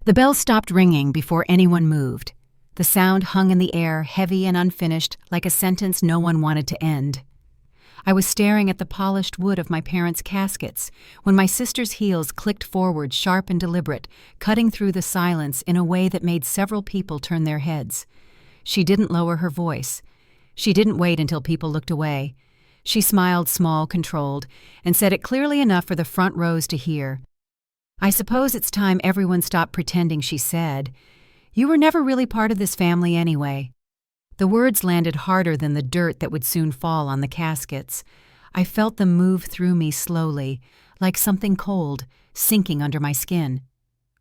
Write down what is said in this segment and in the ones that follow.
The bell stopped ringing before anyone moved. The sound hung in the air, heavy and unfinished, like a sentence no one wanted to end. I was staring at the polished wood of my parents' caskets when my sister's heels clicked forward, sharp and deliberate, cutting through the silence in a way that made several people turn their heads. She didn't lower her voice. She didn't wait until people looked away. She smiled small, controlled, and said it clearly enough for the front rows to hear. "I suppose it's time everyone stopped pretending," she said. "You were never really part of this family anyway." The words landed harder than the dirt that would soon fall on the caskets. I felt them move through me slowly, like something cold, sinking under my skin.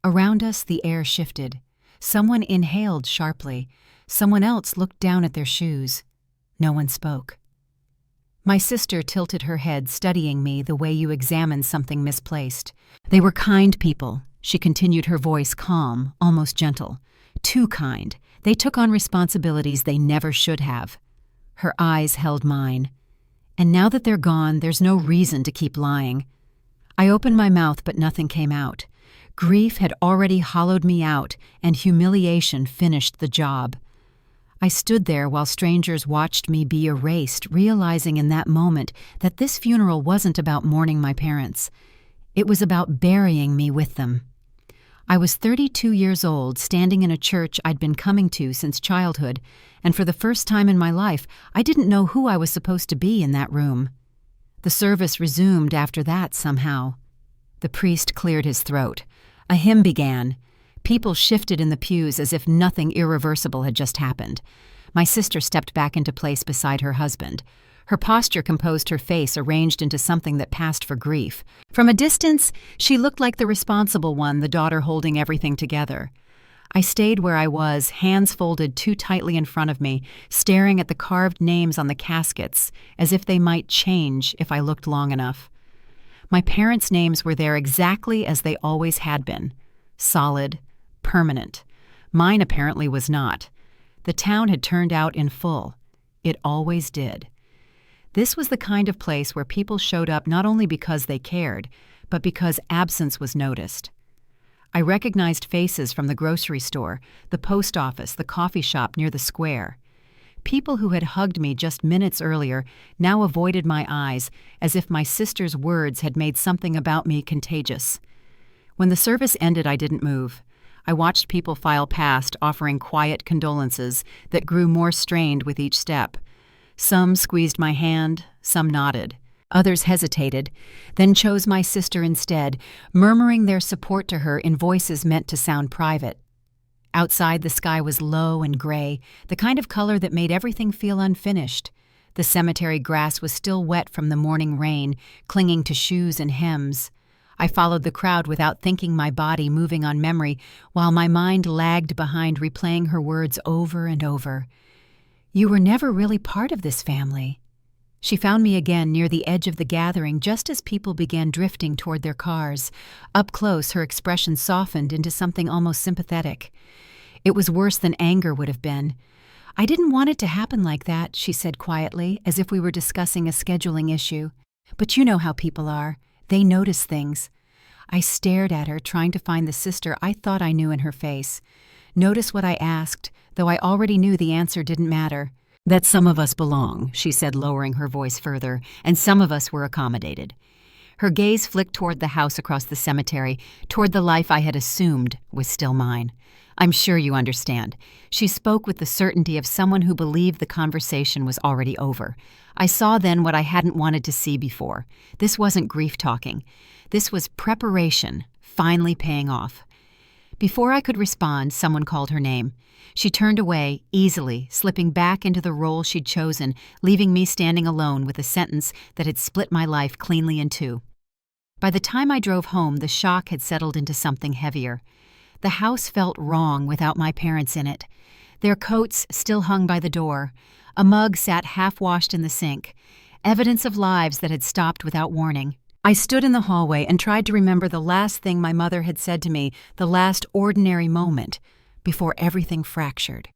Around us, the air shifted. Someone inhaled sharply. Someone else looked down at their shoes. No one spoke. My sister tilted her head, studying me the way you examine something misplaced. "They were kind people," she continued, her voice calm, almost gentle. "Too kind. They took on responsibilities they never should have." Her eyes held mine. "And now that they're gone, there's no reason to keep lying." I opened my mouth, but nothing came out. Grief had already hollowed me out, and humiliation finished the job. I stood there while strangers watched me be erased, realizing in that moment that this funeral wasn't about mourning my parents. It was about burying me with them. I was 32 years old, standing in a church I'd been coming to since childhood, and for the first time in my life, I didn't know who I was supposed to be in that room. The service resumed after that somehow. The priest cleared his throat. A hymn began. People shifted in the pews as if nothing irreversible had just happened. My sister stepped back into place beside her husband. Her posture composed, her face arranged into something that passed for grief. From a distance, she looked like the responsible one, the daughter holding everything together. I stayed where I was, hands folded too tightly in front of me, staring at the carved names on the caskets, as if they might change if I looked long enough. My parents' names were there exactly as they always had been. Solid, permanent. Mine apparently was not. The town had turned out in full. It always did. This was the kind of place where people showed up not only because they cared, but because absence was noticed. I recognized faces from the grocery store, the post office, the coffee shop near the square. People who had hugged me just minutes earlier now avoided my eyes, as if my sister's words had made something about me contagious. When the service ended, I didn't move. I watched people file past, offering quiet condolences that grew more strained with each step. Some squeezed my hand, some nodded. Others hesitated, then chose my sister instead, murmuring their support to her in voices meant to sound private. Outside, the sky was low and gray, the kind of color that made everything feel unfinished. The cemetery grass was still wet from the morning rain, clinging to shoes and hems. I followed the crowd without thinking, my body moving on memory, while my mind lagged behind, replaying her words over and over. "You were never really part of this family." She found me again near the edge of the gathering just as people began drifting toward their cars. Up close, her expression softened into something almost sympathetic. It was worse than anger would have been. "I didn't want it to happen like that," she said quietly, as if we were discussing a scheduling issue. "But you know how people are. They notice things." I stared at her, trying to find the sister I thought I knew in her face. Notice what I asked, though I already knew the answer didn't matter. "That some of us belong," she said, lowering her voice further, "and some of us were accommodated." Her gaze flicked toward the house across the cemetery, toward the life I had assumed was still mine. "I'm sure you understand." She spoke with the certainty of someone who believed the conversation was already over. I saw then what I hadn't wanted to see before. This wasn't grief talking. This was preparation, finally paying off. Before I could respond, someone called her name. She turned away, easily, slipping back into the role she'd chosen, leaving me standing alone with a sentence that had split my life cleanly in two. By the time I drove home, the shock had settled into something heavier. The house felt wrong without my parents in it. Their coats still hung by the door. A mug sat half-washed in the sink. Evidence of lives that had stopped without warning. I stood in the hallway and tried to remember the last thing my mother had said to me, the last ordinary moment, before everything fractured.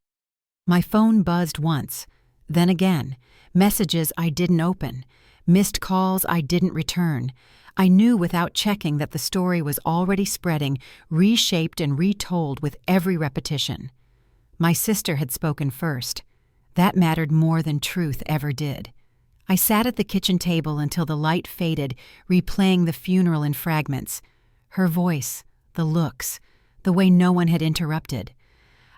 My phone buzzed once, then again. Messages I didn't open. Missed calls I didn't return. I knew without checking that the story was already spreading, reshaped and retold with every repetition. My sister had spoken first. That mattered more than truth ever did. I sat at the kitchen table until the light faded, replaying the funeral in fragments. Her voice, the looks, the way no one had interrupted.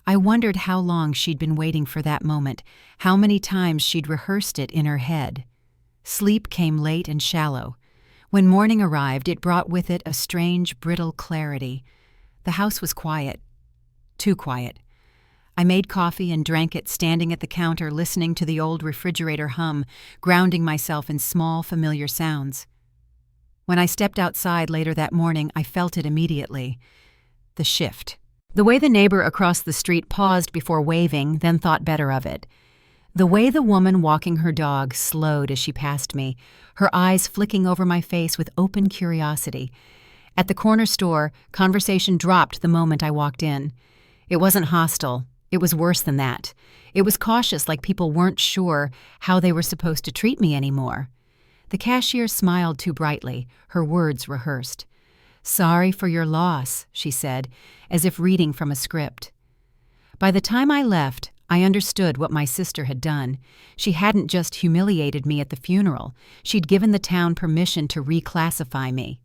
I wondered how long she'd been waiting for that moment, how many times she'd rehearsed it in her head. Sleep came late and shallow. When morning arrived, it brought with it a strange, brittle clarity. The house was quiet. Too quiet. I made coffee and drank it standing at the counter, listening to the old refrigerator hum, grounding myself in small, familiar sounds. When I stepped outside later that morning, I felt it immediately. The shift. The way the neighbor across the street paused before waving, then thought better of it. The way the woman walking her dog slowed as she passed me, her eyes flicking over my face with open curiosity. At the corner store, conversation dropped the moment I walked in. It wasn't hostile. It was worse than that. It was cautious, like people weren't sure how they were supposed to treat me anymore. The cashier smiled too brightly, her words rehearsed. "Sorry for your loss," she said, as if reading from a script. By the time I left, I understood what my sister had done. She hadn't just humiliated me at the funeral. She'd given the town permission to reclassify me.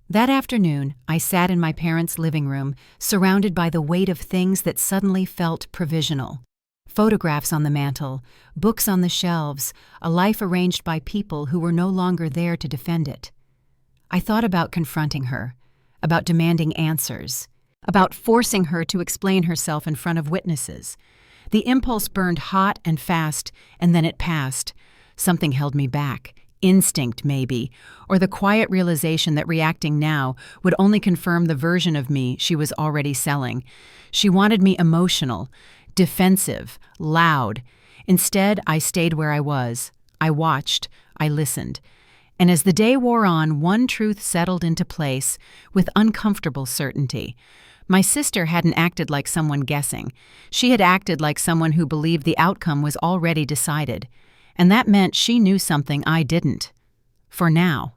That afternoon, I sat in my parents' living room, surrounded by the weight of things that suddenly felt provisional. Photographs on the mantel, books on the shelves, a life arranged by people who were no longer there to defend it. I thought about confronting her, about demanding answers, about forcing her to explain herself in front of witnesses. The impulse burned hot and fast, and then it passed. Something held me back. Instinct, maybe, or the quiet realization that reacting now would only confirm the version of me she was already selling. She wanted me emotional, defensive, loud. Instead, I stayed where I was. I watched. I listened. And as the day wore on, one truth settled into place with uncomfortable certainty. My sister hadn't acted like someone guessing. She had acted like someone who believed the outcome was already decided. And that meant she knew something I didn't. For now.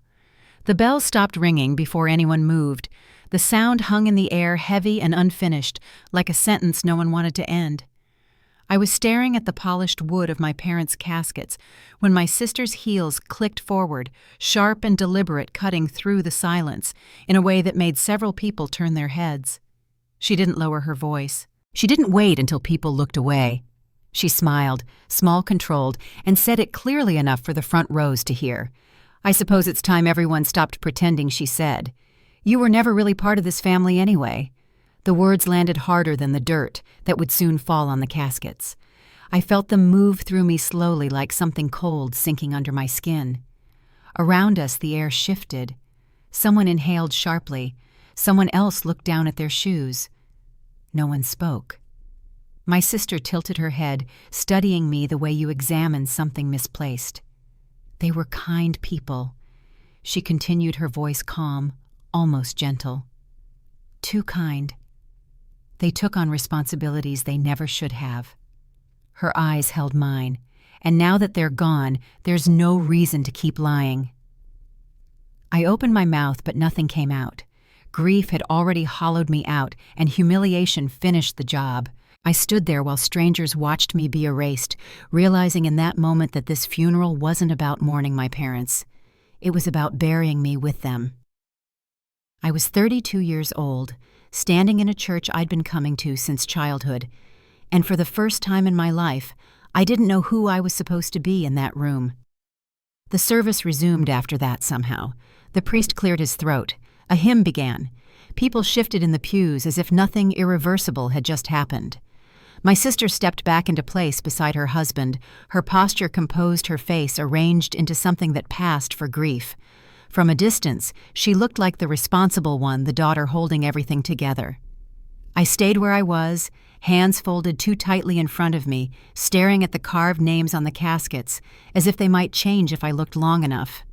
The bell stopped ringing before anyone moved. The sound hung in the air, heavy and unfinished, like a sentence no one wanted to end. I was staring at the polished wood of my parents' caskets when my sister's heels clicked forward, sharp and deliberate, cutting through the silence in a way that made several people turn their heads. She didn't lower her voice. She didn't wait until people looked away. She smiled, small, controlled, and said it clearly enough for the front rows to hear. "I suppose it's time everyone stopped pretending," she said. "You were never really part of this family anyway." The words landed harder than the dirt that would soon fall on the caskets. I felt them move through me slowly, like something cold sinking under my skin. Around us, the air shifted. Someone inhaled sharply. Someone else looked down at their shoes. No one spoke. My sister tilted her head, studying me the way you examine something misplaced. "They were kind people," she continued, her voice calm, almost gentle. "Too kind. They took on responsibilities they never should have." Her eyes held mine, and now that they're gone, there's no reason to keep lying. I opened my mouth, but nothing came out. Grief had already hollowed me out, and humiliation finished the job. I stood there while strangers watched me be erased, realizing in that moment that this funeral wasn't about mourning my parents. It was about burying me with them. I was 32 years old, standing in a church I'd been coming to since childhood, and for the first time in my life, I didn't know who I was supposed to be in that room. The service resumed after that somehow. The priest cleared his throat. A hymn began. People shifted in the pews as if nothing irreversible had just happened. My sister stepped back into place beside her husband, her posture composed, her face arranged into something that passed for grief. From a distance, she looked like the responsible one, the daughter holding everything together. I stayed where I was, hands folded too tightly in front of me, staring at the carved names on the caskets, as if they might change if I looked long enough.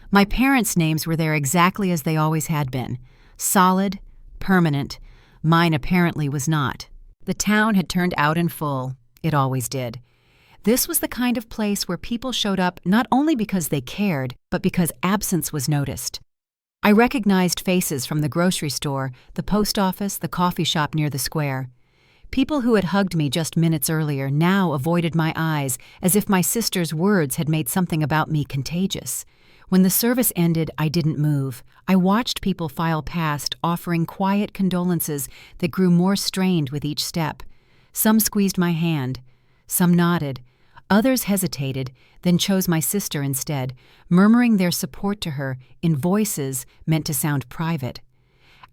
My parents' names were there exactly as they always had been, solid, permanent. Mine apparently was not. The town had turned out in full. It always did. This was the kind of place where people showed up not only because they cared, but because absence was noticed. I recognized faces from the grocery store, the post office, the coffee shop near the square. People who had hugged me just minutes earlier now avoided my eyes as if my sister's words had made something about me contagious. When the service ended, I didn't move. I watched people file past, offering quiet condolences that grew more strained with each step. Some squeezed my hand. Some nodded. Others hesitated, then chose my sister instead, murmuring their support to her in voices meant to sound private.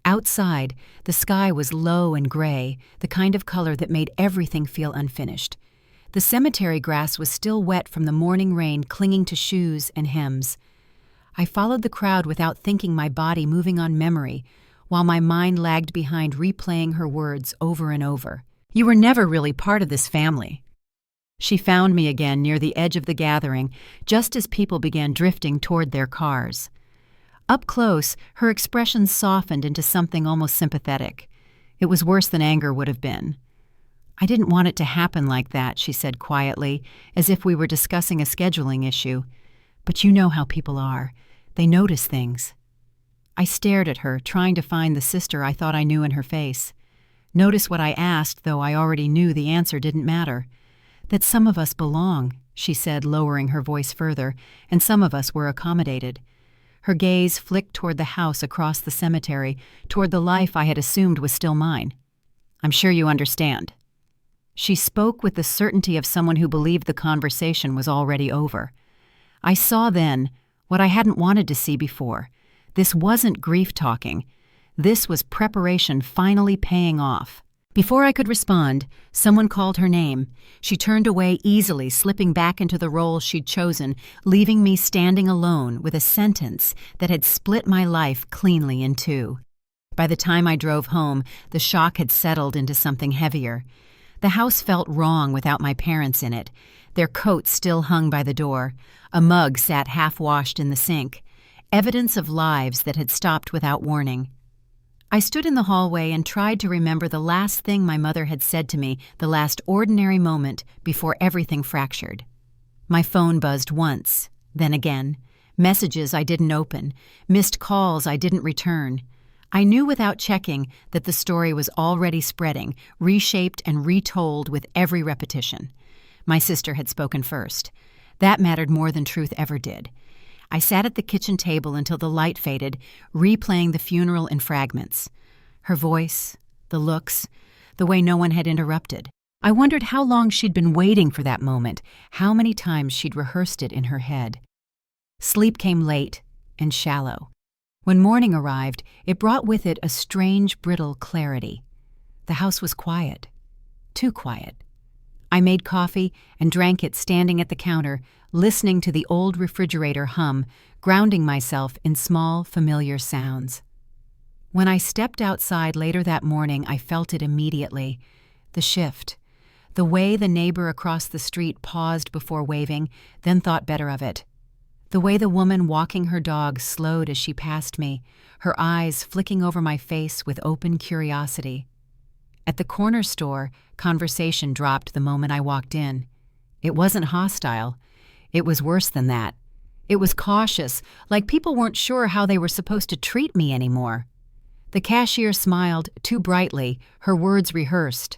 Outside, the sky was low and gray, the kind of color that made everything feel unfinished. The cemetery grass was still wet from the morning rain clinging to shoes and hems. I followed the crowd without thinking, my body moving on memory, while my mind lagged behind replaying her words over and over. "You were never really part of this family." She found me again near the edge of the gathering, just as people began drifting toward their cars. Up close, her expression softened into something almost sympathetic. It was worse than anger would have been. "I didn't want it to happen like that," she said quietly, as if we were discussing a scheduling issue. "But you know how people are. They notice things." I stared at her, trying to find the sister I thought I knew in her face. Notice what I asked, though I already knew the answer didn't matter. "That some of us belong," she said, lowering her voice further, "and some of us were accommodated." Her gaze flicked toward the house across the cemetery, toward the life I had assumed was still mine. "I'm sure you understand." She spoke with the certainty of someone who believed the conversation was already over. I saw then what I hadn't wanted to see before. This wasn't grief talking. This was preparation finally paying off. Before I could respond, someone called her name. She turned away easily, slipping back into the role she'd chosen, leaving me standing alone with a sentence that had split my life cleanly in two. By the time I drove home, the shock had settled into something heavier. The house felt wrong without my parents in it. Their coats still hung by the door. A mug sat half-washed in the sink. Evidence of lives that had stopped without warning. I stood in the hallway and tried to remember the last thing my mother had said to me, the last ordinary moment before everything fractured. My phone buzzed once, then again. Messages I didn't open, missed calls I didn't return. I knew without checking that the story was already spreading, reshaped and retold with every repetition. My sister had spoken first. That mattered more than truth ever did. I sat at the kitchen table until the light faded, replaying the funeral in fragments. Her voice, the looks, the way no one had interrupted. I wondered how long she'd been waiting for that moment, how many times she'd rehearsed it in her head. Sleep came late and shallow. When morning arrived, it brought with it a strange, brittle clarity. The house was quiet. Too quiet. I made coffee and drank it standing at the counter, listening to the old refrigerator hum, grounding myself in small, familiar sounds. When I stepped outside later that morning, I felt it immediately. The shift. The way the neighbor across the street paused before waving, then thought better of it. The way the woman walking her dog slowed as she passed me, her eyes flicking over my face with open curiosity. At the corner store, conversation dropped the moment I walked in. It wasn't hostile. It was worse than that. It was cautious, like people weren't sure how they were supposed to treat me anymore. The cashier smiled too brightly, her words rehearsed.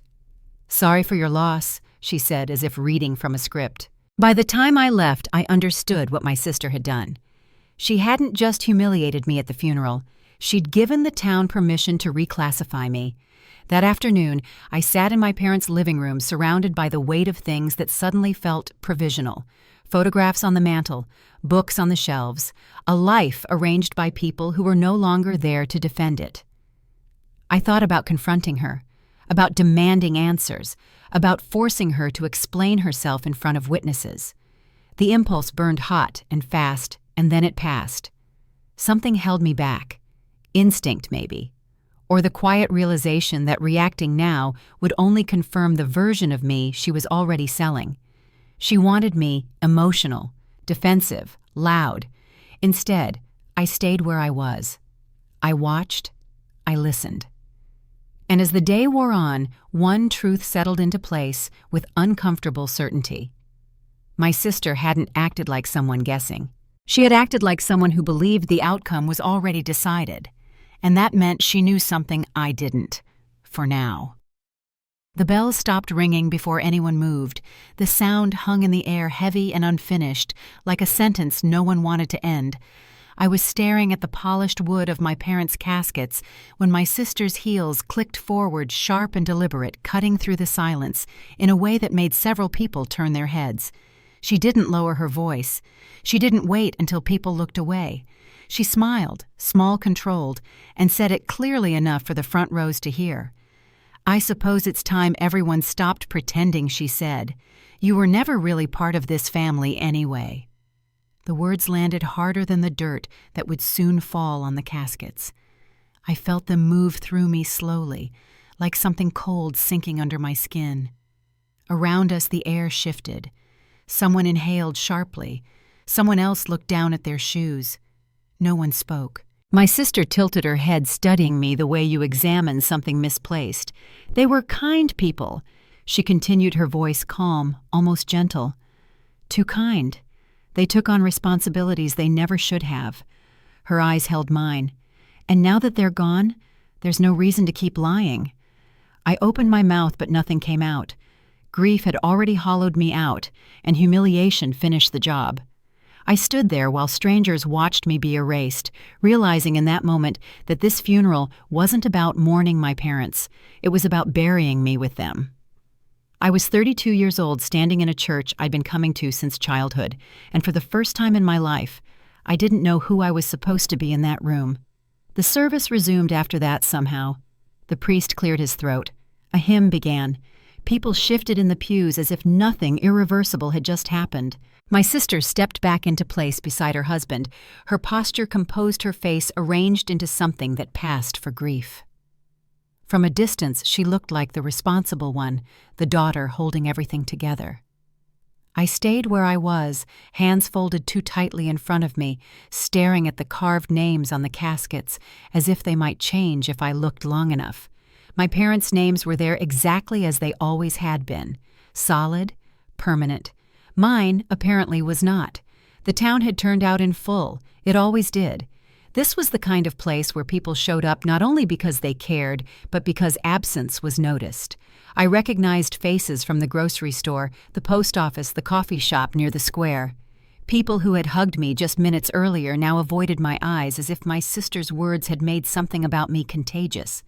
"Sorry for your loss," she said as if reading from a script. By the time I left, I understood what my sister had done. She hadn't just humiliated me at the funeral. She'd given the town permission to reclassify me. That afternoon, I sat in my parents' living room surrounded by the weight of things that suddenly felt provisional. Photographs on the mantel, books on the shelves, a life arranged by people who were no longer there to defend it. I thought about confronting her, about demanding answers, about forcing her to explain herself in front of witnesses. The impulse burned hot and fast, and then it passed. Something held me back. Instinct, maybe. Or the quiet realization that reacting now would only confirm the version of me she was already selling. She wanted me emotional, defensive, loud. Instead, I stayed where I was. I watched. I listened. And as the day wore on, one truth settled into place with uncomfortable certainty. My sister hadn't acted like someone guessing. She had acted like someone who believed the outcome was already decided, and that meant she knew something I didn't, for now. The bells stopped ringing before anyone moved. The sound hung in the air heavy and unfinished, like a sentence no one wanted to end. I was staring at the polished wood of my parents' caskets when my sister's heels clicked forward, sharp and deliberate, cutting through the silence in a way that made several people turn their heads. She didn't lower her voice. She didn't wait until people looked away. She smiled, small, controlled, and said it clearly enough for the front rows to hear. "I suppose it's time everyone stopped pretending," she said. "You were never really part of this family anyway." The words landed harder than the dirt that would soon fall on the caskets. I felt them move through me slowly, like something cold sinking under my skin. Around us the air shifted. Someone inhaled sharply. Someone else looked down at their shoes. No one spoke. My sister tilted her head, studying me the way you examine something misplaced. "They were kind people," she continued, her voice calm, almost gentle. "Too kind. They took on responsibilities they never should have." Her eyes held mine. "And now that they're gone, there's no reason to keep lying." I opened my mouth, but nothing came out. Grief had already hollowed me out, and humiliation finished the job. I stood there while strangers watched me be erased, realizing in that moment that this funeral wasn't about mourning my parents. It was about burying me with them. I was 32 years old, standing in a church I'd been coming to since childhood, and for the first time in my life, I didn't know who I was supposed to be in that room. The service resumed after that somehow. The priest cleared his throat. A hymn began. People shifted in the pews as if nothing irreversible had just happened. My sister stepped back into place beside her husband. Her posture composed, her face arranged into something that passed for grief. From a distance, she looked like the responsible one, the daughter holding everything together. I stayed where I was, hands folded too tightly in front of me, staring at the carved names on the caskets, as if they might change if I looked long enough. My parents' names were there exactly as they always had been, solid, permanent. Mine, apparently, was not. The town had turned out in full. It always did. This was the kind of place where people showed up not only because they cared, but because absence was noticed. I recognized faces from the grocery store, the post office, the coffee shop near the square. People who had hugged me just minutes earlier now avoided my eyes as if my sister's words had made something about me contagious.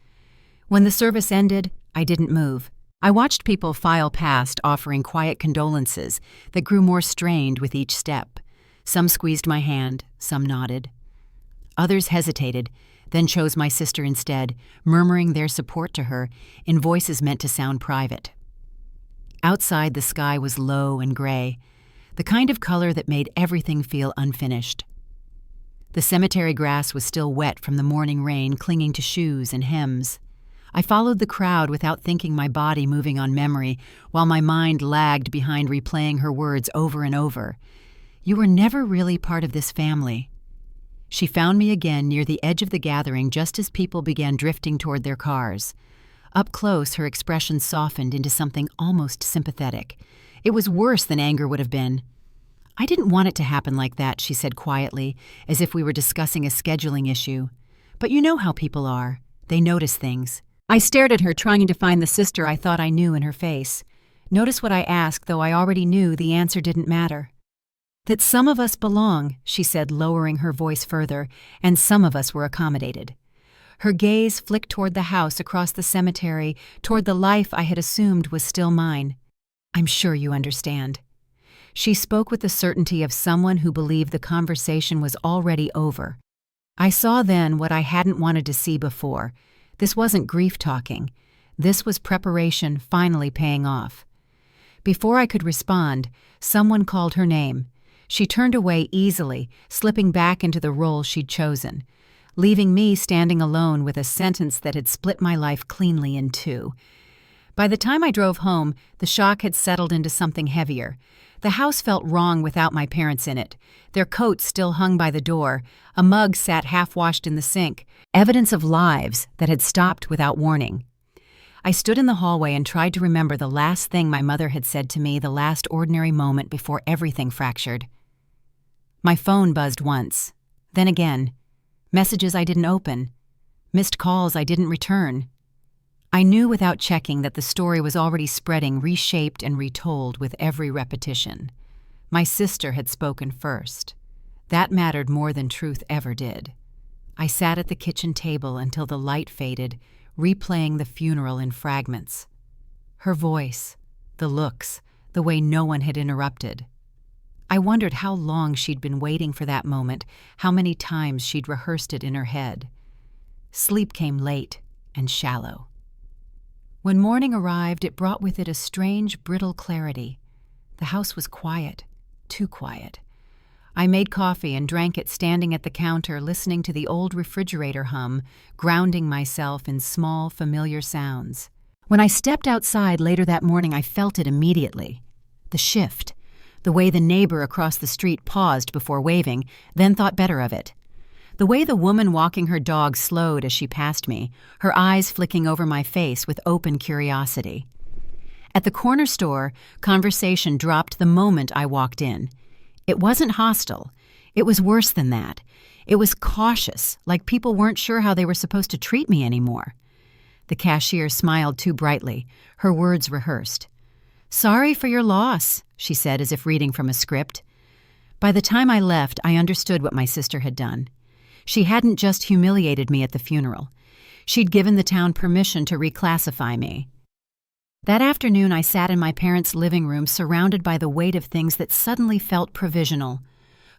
When the service ended, I didn't move. I watched people file past, offering quiet condolences that grew more strained with each step. Some squeezed my hand, some nodded. Others hesitated, then chose my sister instead, murmuring their support to her in voices meant to sound private. Outside, the sky was low and gray, the kind of color that made everything feel unfinished. The cemetery grass was still wet from the morning rain, clinging to shoes and hems. I followed the crowd without thinking, my body moving on memory, while my mind lagged behind, replaying her words over and over. "You were never really part of this family." She found me again near the edge of the gathering just as people began drifting toward their cars. Up close, her expression softened into something almost sympathetic. It was worse than anger would have been. "I didn't want it to happen like that," she said quietly, as if we were discussing a scheduling issue. "But you know how people are. They notice things." I stared at her, trying to find the sister I thought I knew in her face. Notice what I asked, though I already knew the answer didn't matter. "That some of us belong," she said, lowering her voice further, "and some of us were accommodated." Her gaze flicked toward the house across the cemetery, toward the life I had assumed was still mine. "I'm sure you understand." She spoke with the certainty of someone who believed the conversation was already over. I saw then what I hadn't wanted to see before. This wasn't grief talking. This was preparation finally paying off. Before I could respond, someone called her name. She turned away easily, slipping back into the role she'd chosen, leaving me standing alone with a sentence that had split my life cleanly in two. By the time I drove home, the shock had settled into something heavier. The house felt wrong without my parents in it. Their coats still hung by the door. A mug sat half-washed in the sink, evidence of lives that had stopped without warning. I stood in the hallway and tried to remember the last thing my mother had said to me, the last ordinary moment before everything fractured. My phone buzzed once, then again. Messages I didn't open. Missed calls I didn't return. I knew without checking that the story was already spreading, reshaped and retold with every repetition. My sister had spoken first. That mattered more than truth ever did. I sat at the kitchen table until the light faded, replaying the funeral in fragments. Her voice, the looks, the way no one had interrupted. I wondered how long she'd been waiting for that moment, how many times she'd rehearsed it in her head. Sleep came late and shallow. When morning arrived, it brought with it a strange, brittle clarity. The house was quiet, too quiet. I made coffee and drank it standing at the counter, listening to the old refrigerator hum, grounding myself in small, familiar sounds. When I stepped outside later that morning, I felt it immediately. The shift, the way the neighbor across the street paused before waving, then thought better of it. The way the woman walking her dog slowed as she passed me, her eyes flicking over my face with open curiosity. At the corner store, conversation dropped the moment I walked in. It wasn't hostile. It was worse than that. It was cautious, like people weren't sure how they were supposed to treat me anymore. The cashier smiled too brightly, her words rehearsed. "Sorry for your loss," she said as if reading from a script. By the time I left, I understood what my sister had done. She hadn't just humiliated me at the funeral. She'd given the town permission to reclassify me. That afternoon, I sat in my parents' living room surrounded by the weight of things that suddenly felt provisional.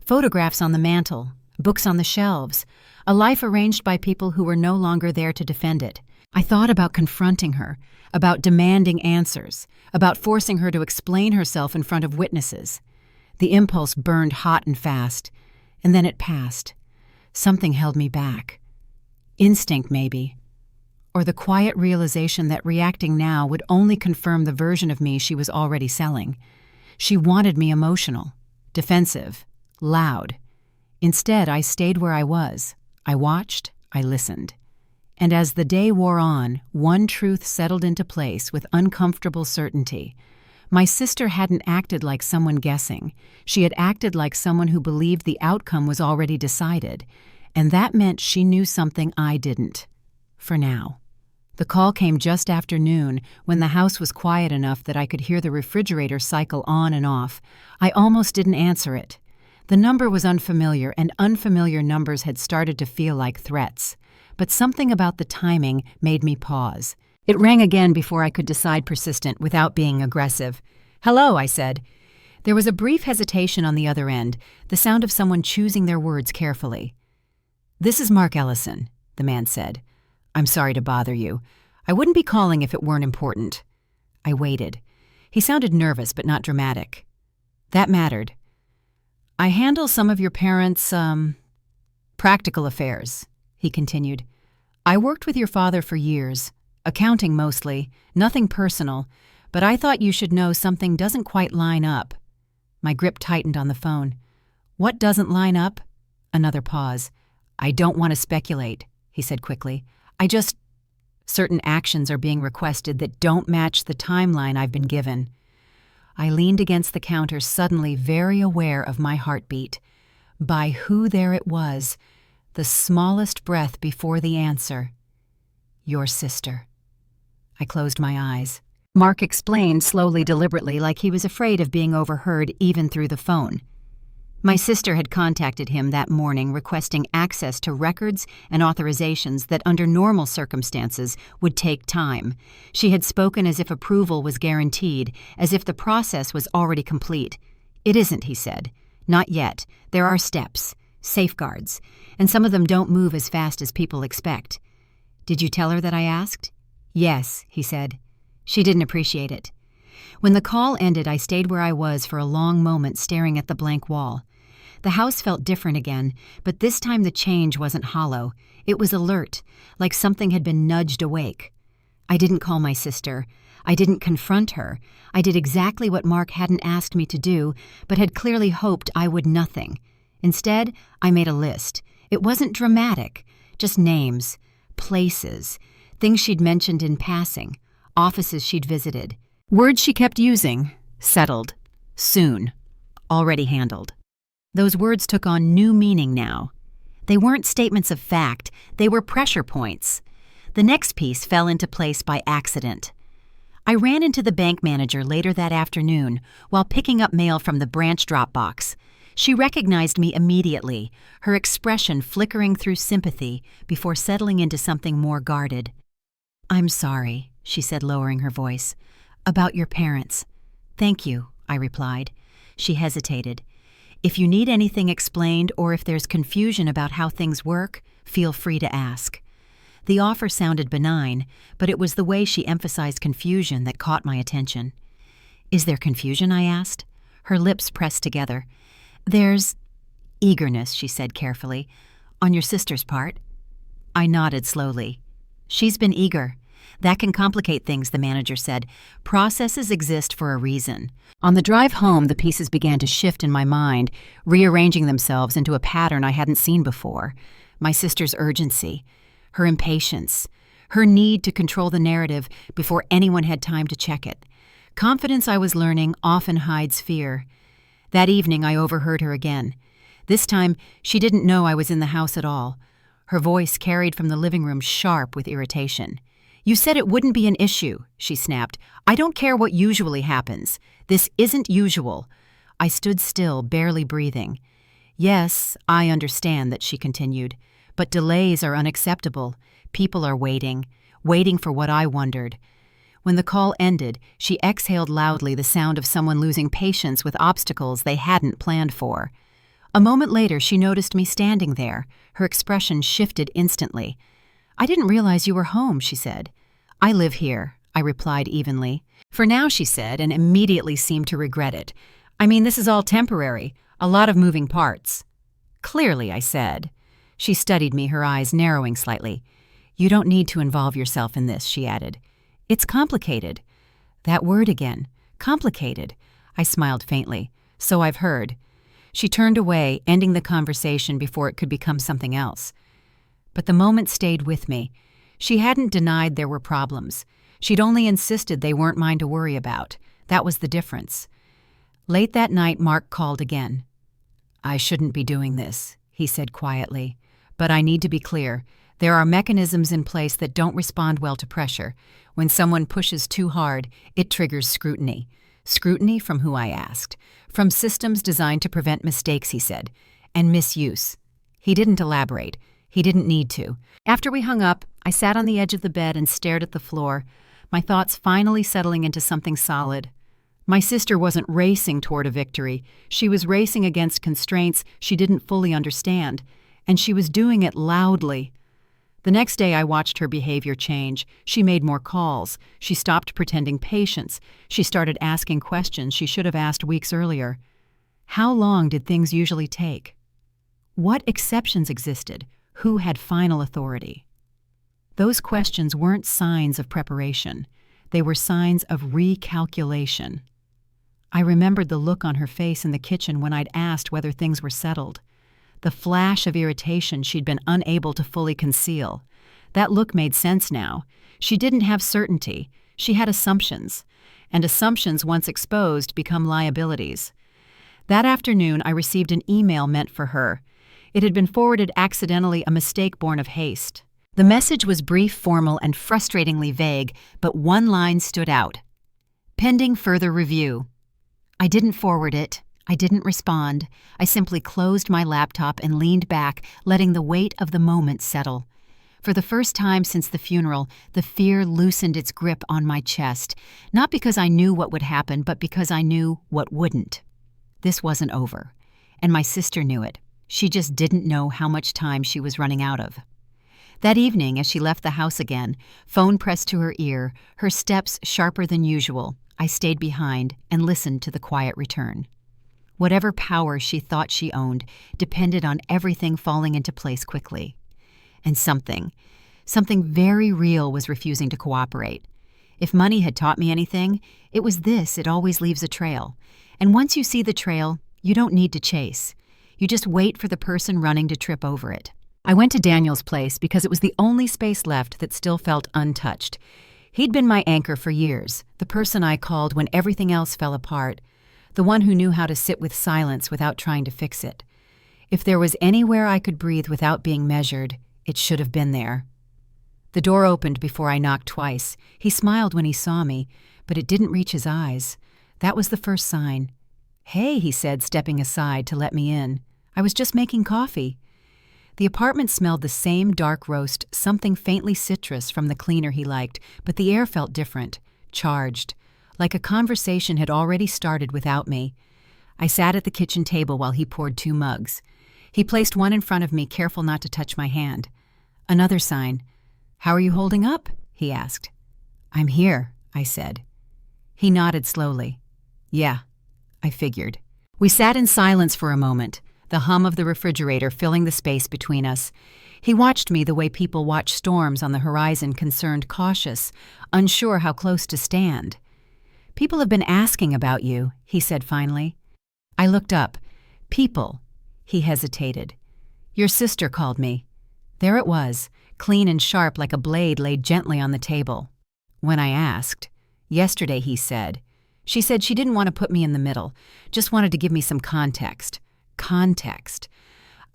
Photographs on the mantel, books on the shelves, a life arranged by people who were no longer there to defend it. I thought about confronting her, about demanding answers, about forcing her to explain herself in front of witnesses. The impulse burned hot and fast, and then it passed. Something held me back. Instinct, maybe. Or the quiet realization that reacting now would only confirm the version of me she was already selling. She wanted me emotional, defensive, loud. Instead, I stayed where I was. I watched, I listened. And as the day wore on, one truth settled into place with uncomfortable certainty. My sister hadn't acted like someone guessing. She had acted like someone who believed the outcome was already decided. And that meant she knew something I didn't. For now. The call came just after noon, when the house was quiet enough that I could hear the refrigerator cycle on and off. I almost didn't answer it. The number was unfamiliar, and unfamiliar numbers had started to feel like threats. But something about the timing made me pause. It rang again before I could decide persistent without being aggressive. "Hello," I said. There was a brief hesitation on the other end, the sound of someone choosing their words carefully. "This is Mark Ellison," the man said. "I'm sorry to bother you. I wouldn't be calling if it weren't important." I waited. He sounded nervous but not dramatic. That mattered. "I handle some of your parents', practical affairs," he continued. "I worked with your father for years, accounting mostly, nothing personal, but I thought you should know something doesn't quite line up." My grip tightened on the phone. "What doesn't line up?" Another pause. "I don't want to speculate," he said quickly. Certain actions are being requested that don't match the timeline I've been given." I leaned against the counter, suddenly very aware of my heartbeat. By who there it was, the smallest breath before the answer. "Your sister." I closed my eyes. Mark explained slowly, deliberately, like he was afraid of being overheard even through the phone. My sister had contacted him that morning requesting access to records and authorizations that under normal circumstances would take time. She had spoken as if approval was guaranteed, as if the process was already complete. "It isn't," he said. "Not yet. There are steps, safeguards, and some of them don't move as fast as people expect." "Did you tell her that?" I asked. "Yes," he said. She didn't appreciate it. When the call ended, I stayed where I was for a long moment, staring at the blank wall. The house felt different again, but this time the change wasn't hollow. It was alert, like something had been nudged awake. I didn't call my sister. I didn't confront her. I did exactly what Mark hadn't asked me to do, but had clearly hoped I would nothing. Instead, I made a list. It wasn't dramatic, just names, places, things she'd mentioned in passing, offices she'd visited. Words she kept using: settled, soon, already handled. Those words took on new meaning now. They weren't statements of fact, they were pressure points. The next piece fell into place by accident. I ran into the bank manager later that afternoon while picking up mail from the branch drop box. She recognized me immediately, her expression flickering through sympathy before settling into something more guarded. "I'm sorry," she said, lowering her voice. "About your parents." "Thank you," I replied. She hesitated. "If you need anything explained or if there's confusion about how things work, feel free to ask." The offer sounded benign, but it was the way she emphasized confusion that caught my attention. "Is there confusion?" I asked. Her lips pressed together. "There's eagerness," she said carefully. "On your sister's part?" I nodded slowly. "She's been eager. That can complicate things," the manager said. "Processes exist for a reason." On the drive home, the pieces began to shift in my mind, rearranging themselves into a pattern I hadn't seen before. My sister's urgency, her impatience, her need to control the narrative before anyone had time to check it. Confidence, I was learning, often hides fear. That evening, I overheard her again. This time, she didn't know I was in the house at all. Her voice carried from the living room sharp with irritation. "You said it wouldn't be an issue," she snapped. "I don't care what usually happens. This isn't usual." I stood still, barely breathing. "Yes, I understand that," she continued. "But delays are unacceptable. People are waiting for what I wondered." When the call ended, she exhaled loudly, the sound of someone losing patience with obstacles they hadn't planned for. A moment later, she noticed me standing there. Her expression shifted instantly. "I didn't realize you were home," she said. "I live here," I replied evenly. "For now," she said, and immediately seemed to regret it. "I mean, this is all temporary, a lot of moving parts." "Clearly," I said. She studied me, her eyes narrowing slightly. "You don't need to involve yourself in this," she added. "It's complicated." That word again. Complicated. I smiled faintly. "So I've heard." She turned away, ending the conversation before it could become something else. But the moment stayed with me. She hadn't denied there were problems. She'd only insisted they weren't mine to worry about. That was the difference. Late that night, Mark called again. "I shouldn't be doing this," he said quietly. "But I need to be clear. There are mechanisms in place that don't respond well to pressure. When someone pushes too hard, it triggers scrutiny. Scrutiny from who I asked. From systems designed to prevent mistakes," he said. "And misuse." He didn't elaborate. He didn't need to. After we hung up, I sat on the edge of the bed and stared at the floor, my thoughts finally settling into something solid. My sister wasn't racing toward a victory. She was racing against constraints she didn't fully understand, and she was doing it loudly. The next day I watched her behavior change. She made more calls. She stopped pretending patience. She started asking questions she should have asked weeks earlier. How long did things usually take? What exceptions existed? Who had final authority? Those questions weren't signs of preparation. They were signs of recalculation. I remembered the look on her face in the kitchen when I'd asked whether things were settled. The flash of irritation she'd been unable to fully conceal. That look made sense now. She didn't have certainty. She had assumptions. And assumptions, once exposed, become liabilities. That afternoon, I received an email meant for her. It had been forwarded accidentally, a mistake born of haste. The message was brief, formal, and frustratingly vague, but one line stood out. "Pending further review." I didn't forward it. I didn't respond. I simply closed my laptop and leaned back, letting the weight of the moment settle. For the first time since the funeral, the fear loosened its grip on my chest, not because I knew what would happen, but because I knew what wouldn't. This wasn't over, and my sister knew it. She just didn't know how much time she was running out of. That evening, as she left the house again, phone pressed to her ear, her steps sharper than usual, I stayed behind and listened to the quiet return. Whatever power she thought she owned depended on everything falling into place quickly. And something very real was refusing to cooperate. If money had taught me anything, it was this: it always leaves a trail. And once you see the trail, you don't need to chase. You just wait for the person running to trip over it. I went to Daniel's place because it was the only space left that still felt untouched. He'd been my anchor for years, the person I called when everything else fell apart, the one who knew how to sit with silence without trying to fix it. If there was anywhere I could breathe without being measured, it should have been there. The door opened before I knocked twice. He smiled when he saw me, but it didn't reach his eyes. That was the first sign. "Hey," he said, stepping aside to let me in. "I was just making coffee." The apartment smelled the same dark roast, something faintly citrus from the cleaner he liked, but the air felt different, charged, like a conversation had already started without me. I sat at the kitchen table while he poured 2 mugs. He placed one in front of me, careful not to touch my hand. Another sign. "How are you holding up?" he asked. "I'm here," I said. He nodded slowly. "Yeah, I figured." We sat in silence for a moment, the hum of the refrigerator filling the space between us. He watched me the way people watch storms on the horizon, concerned, cautious, unsure how close to stand. "People have been asking about you," he said finally. I looked up. "People," he hesitated. "Your sister called me." There it was, clean and sharp like a blade laid gently on the table. When I asked, "Yesterday," he said. "She said she didn't want to put me in the middle, just wanted to give me some context." Context.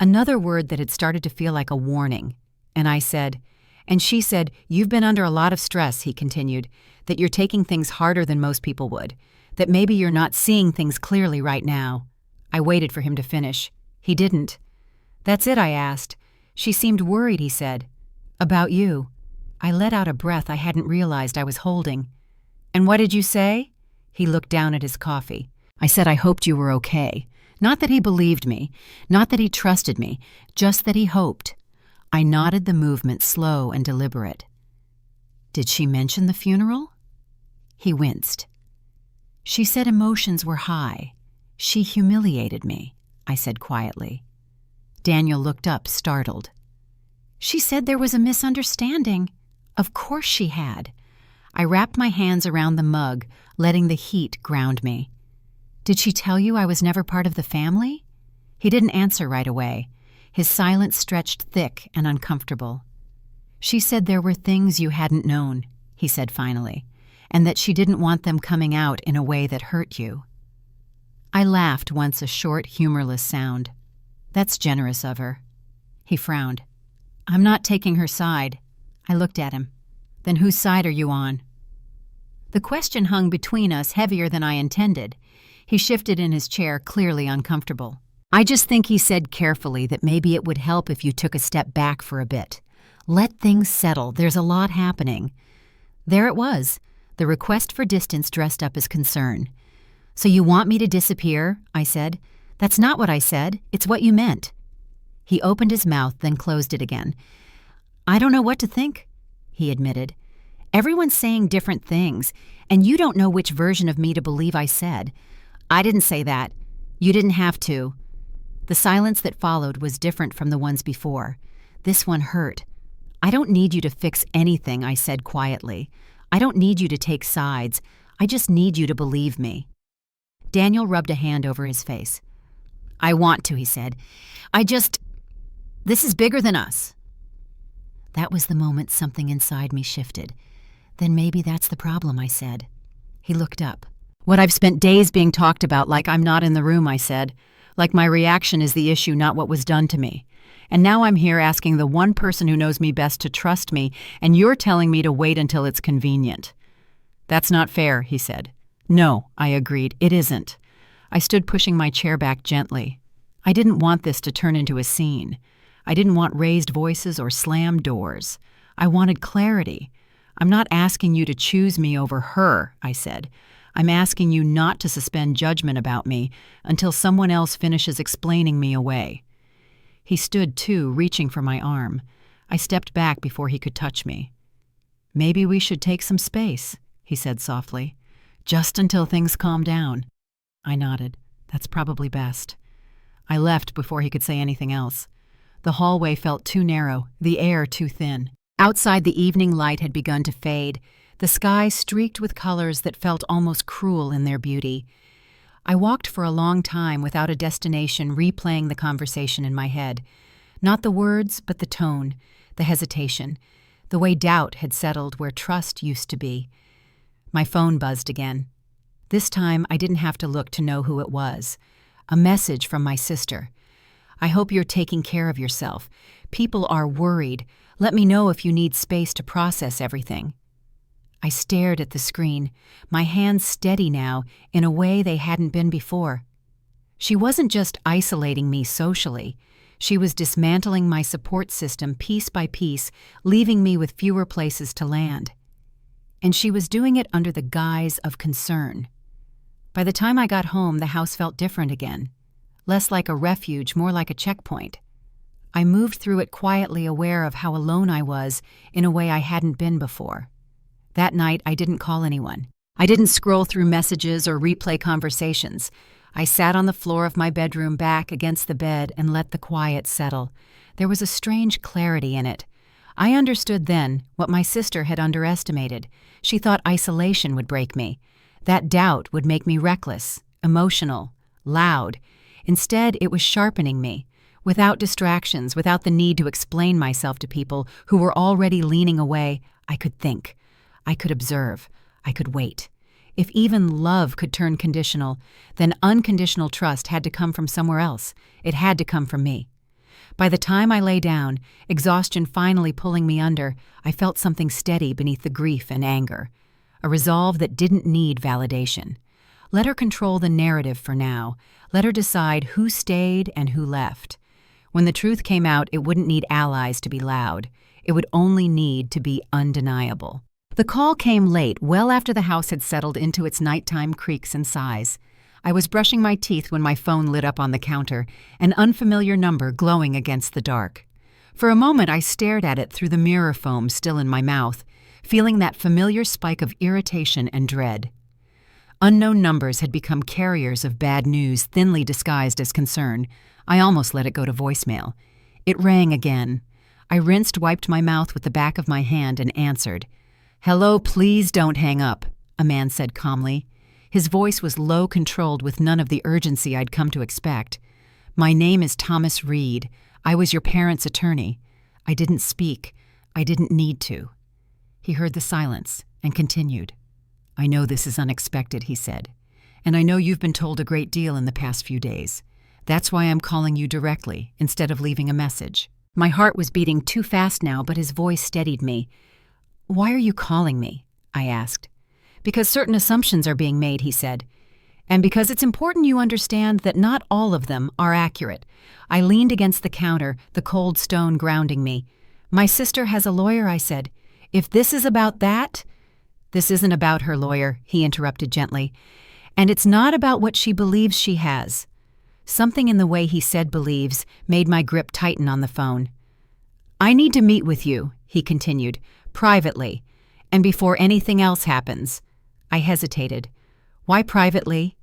Another word that had started to feel like a warning. And I said, "And she said, you've been under a lot of stress," he continued, "that you're taking things harder than most people would, that maybe you're not seeing things clearly right now." I waited for him to finish. He didn't. "That's it?" I asked. "She seemed worried," he said. "About you." I let out a breath I hadn't realized I was holding. "And what did you say?" He looked down at his coffee. I said I hoped you were okay. Not that he believed me, not that he trusted me, just that he hoped. I nodded, the movement slow and deliberate. "Did she mention the funeral?" He winced. "She said emotions were high. She humiliated me," I said quietly. Daniel looked up, startled. "She said there was a misunderstanding." Of course she had. I wrapped my hands around the mug, letting the heat ground me. "Did she tell you I was never part of the family?" He didn't answer right away. His silence stretched thick and uncomfortable. "She said there were things you hadn't known," he said finally, "and that she didn't want them coming out in a way that hurt you." I laughed once, a short, humorless sound. "That's generous of her." He frowned. "I'm not taking her side." I looked at him. "Then whose side are you on?" The question hung between us, heavier than I intended. He shifted in his chair, clearly uncomfortable. "I just think," he said carefully, "that maybe it would help if you took a step back for a bit. Let things settle. There's a lot happening." There it was, the request for distance dressed up as concern. "So you want me to disappear?" I said. "That's not what I said. It's what you meant." He opened his mouth, then closed it again. "I don't know what to think," he admitted. "Everyone's saying different things, and you don't know which version of me to believe I said. I didn't say that. You didn't have to." The silence that followed was different from the ones before. This one hurt. "I don't need you to fix anything," I said quietly. "I don't need you to take sides. I just need you to believe me." Daniel rubbed a hand over his face. "I want to," he said. This is bigger than us." That was the moment something inside me shifted. "Then maybe that's the problem," I said. He looked up. "What I've spent days being talked about, like I'm not in the room," I said. "Like my reaction is the issue, not what was done to me. And now I'm here asking the one person who knows me best to trust me, and you're telling me to wait until it's convenient." "That's not fair," he said. "No," I agreed, "it isn't." I stood, pushing my chair back gently. I didn't want this to turn into a scene. I didn't want raised voices or slammed doors. I wanted clarity. "I'm not asking you to choose me over her," I said. "I'm asking you not to suspend judgment about me until someone else finishes explaining me away." He stood, too, reaching for my arm. I stepped back before he could touch me. "Maybe we should take some space," he said softly. "Just until things calm down." I nodded. "That's probably best." I left before he could say anything else. The hallway felt too narrow, the air too thin. Outside, the evening light had begun to fade, the sky streaked with colors that felt almost cruel in their beauty. I walked for a long time without a destination, replaying the conversation in my head. Not the words, but the tone, the hesitation, the way doubt had settled where trust used to be. My phone buzzed again. This time I didn't have to look to know who it was. A message from my sister. "I hope you're taking care of yourself. People are worried. Let me know if you need space to process everything." I stared at the screen, my hands steady now in a way they hadn't been before. She wasn't just isolating me socially. She was dismantling my support system piece by piece, leaving me with fewer places to land. And she was doing it under the guise of concern. By the time I got home, the house felt different again. Less like a refuge, more like a checkpoint. I moved through it quietly, aware of how alone I was in a way I hadn't been before. That night, I didn't call anyone. I didn't scroll through messages or replay conversations. I sat on the floor of my bedroom back against the bed and let the quiet settle. There was a strange clarity in it. I understood then what my sister had underestimated. She thought isolation would break me. That doubt would make me reckless, emotional, loud. Instead, it was sharpening me. Without distractions, without the need to explain myself to people who were already leaning away, I could think. I could observe. I could wait. If even love could turn conditional, then unconditional trust had to come from somewhere else. It had to come from me. By the time I lay down, exhaustion finally pulling me under, I felt something steady beneath the grief and anger. A resolve that didn't need validation. Let her control the narrative for now. Let her decide who stayed and who left. When the truth came out, it wouldn't need allies to be loud. It would only need to be undeniable. The call came late, well after the house had settled into its nighttime creaks and sighs. I was brushing my teeth when my phone lit up on the counter, an unfamiliar number glowing against the dark. For a moment, I stared at it through the mirror foam still in my mouth, feeling that familiar spike of irritation and dread. Unknown numbers had become carriers of bad news, thinly disguised as concern. I almost let it go to voicemail. It rang again. I wiped my mouth with the back of my hand, and answered. "Hello, please don't hang up," a man said calmly. His voice was low, controlled, with none of the urgency I'd come to expect. "My name is Thomas Reed. I was your parents' attorney. I didn't speak. I didn't need to." He heard the silence and continued. "I know this is unexpected," he said, "and I know you've been told a great deal in the past few days. That's why I'm calling you directly, instead of leaving a message." My heart was beating too fast now, but his voice steadied me. "Why are you calling me?" I asked. "Because certain assumptions are being made," he said. "And because it's important you understand that not all of them are accurate." I leaned against the counter, the cold stone grounding me. "My sister has a lawyer," I said. "If this is about that—" "This isn't about her lawyer," he interrupted gently. "And it's not about what she believes she has." Something in the way he said believes made my grip tighten on the phone. "I need to meet with you," he continued, "privately, and before anything else happens." I hesitated. "Why privately?"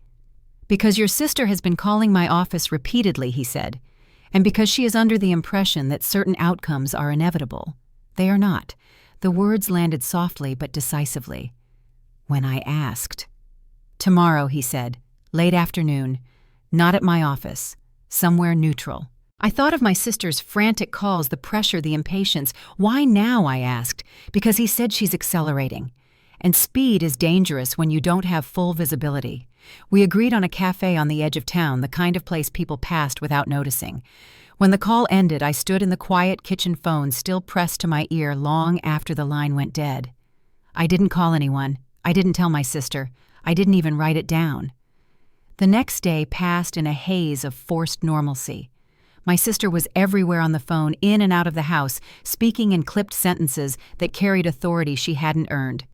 "Because your sister has been calling my office repeatedly," he said, "and because she is under the impression that certain outcomes are inevitable. They are not." The words landed softly but decisively. When I asked. "Tomorrow," he said, "late afternoon. Not at my office. Somewhere neutral." I thought of my sister's frantic calls, the pressure, the impatience. "Why now?" I asked. "Because he said she's accelerating. And speed is dangerous when you don't have full visibility." We agreed on a cafe on the edge of town, the kind of place people passed without noticing. When the call ended, I stood in the quiet kitchen phone still pressed to my ear long after the line went dead. I didn't call anyone. I didn't tell my sister. I didn't even write it down. The next day passed in a haze of forced normalcy. My sister was everywhere on the phone, in and out of the house, speaking in clipped sentences that carried authority she hadn't earned.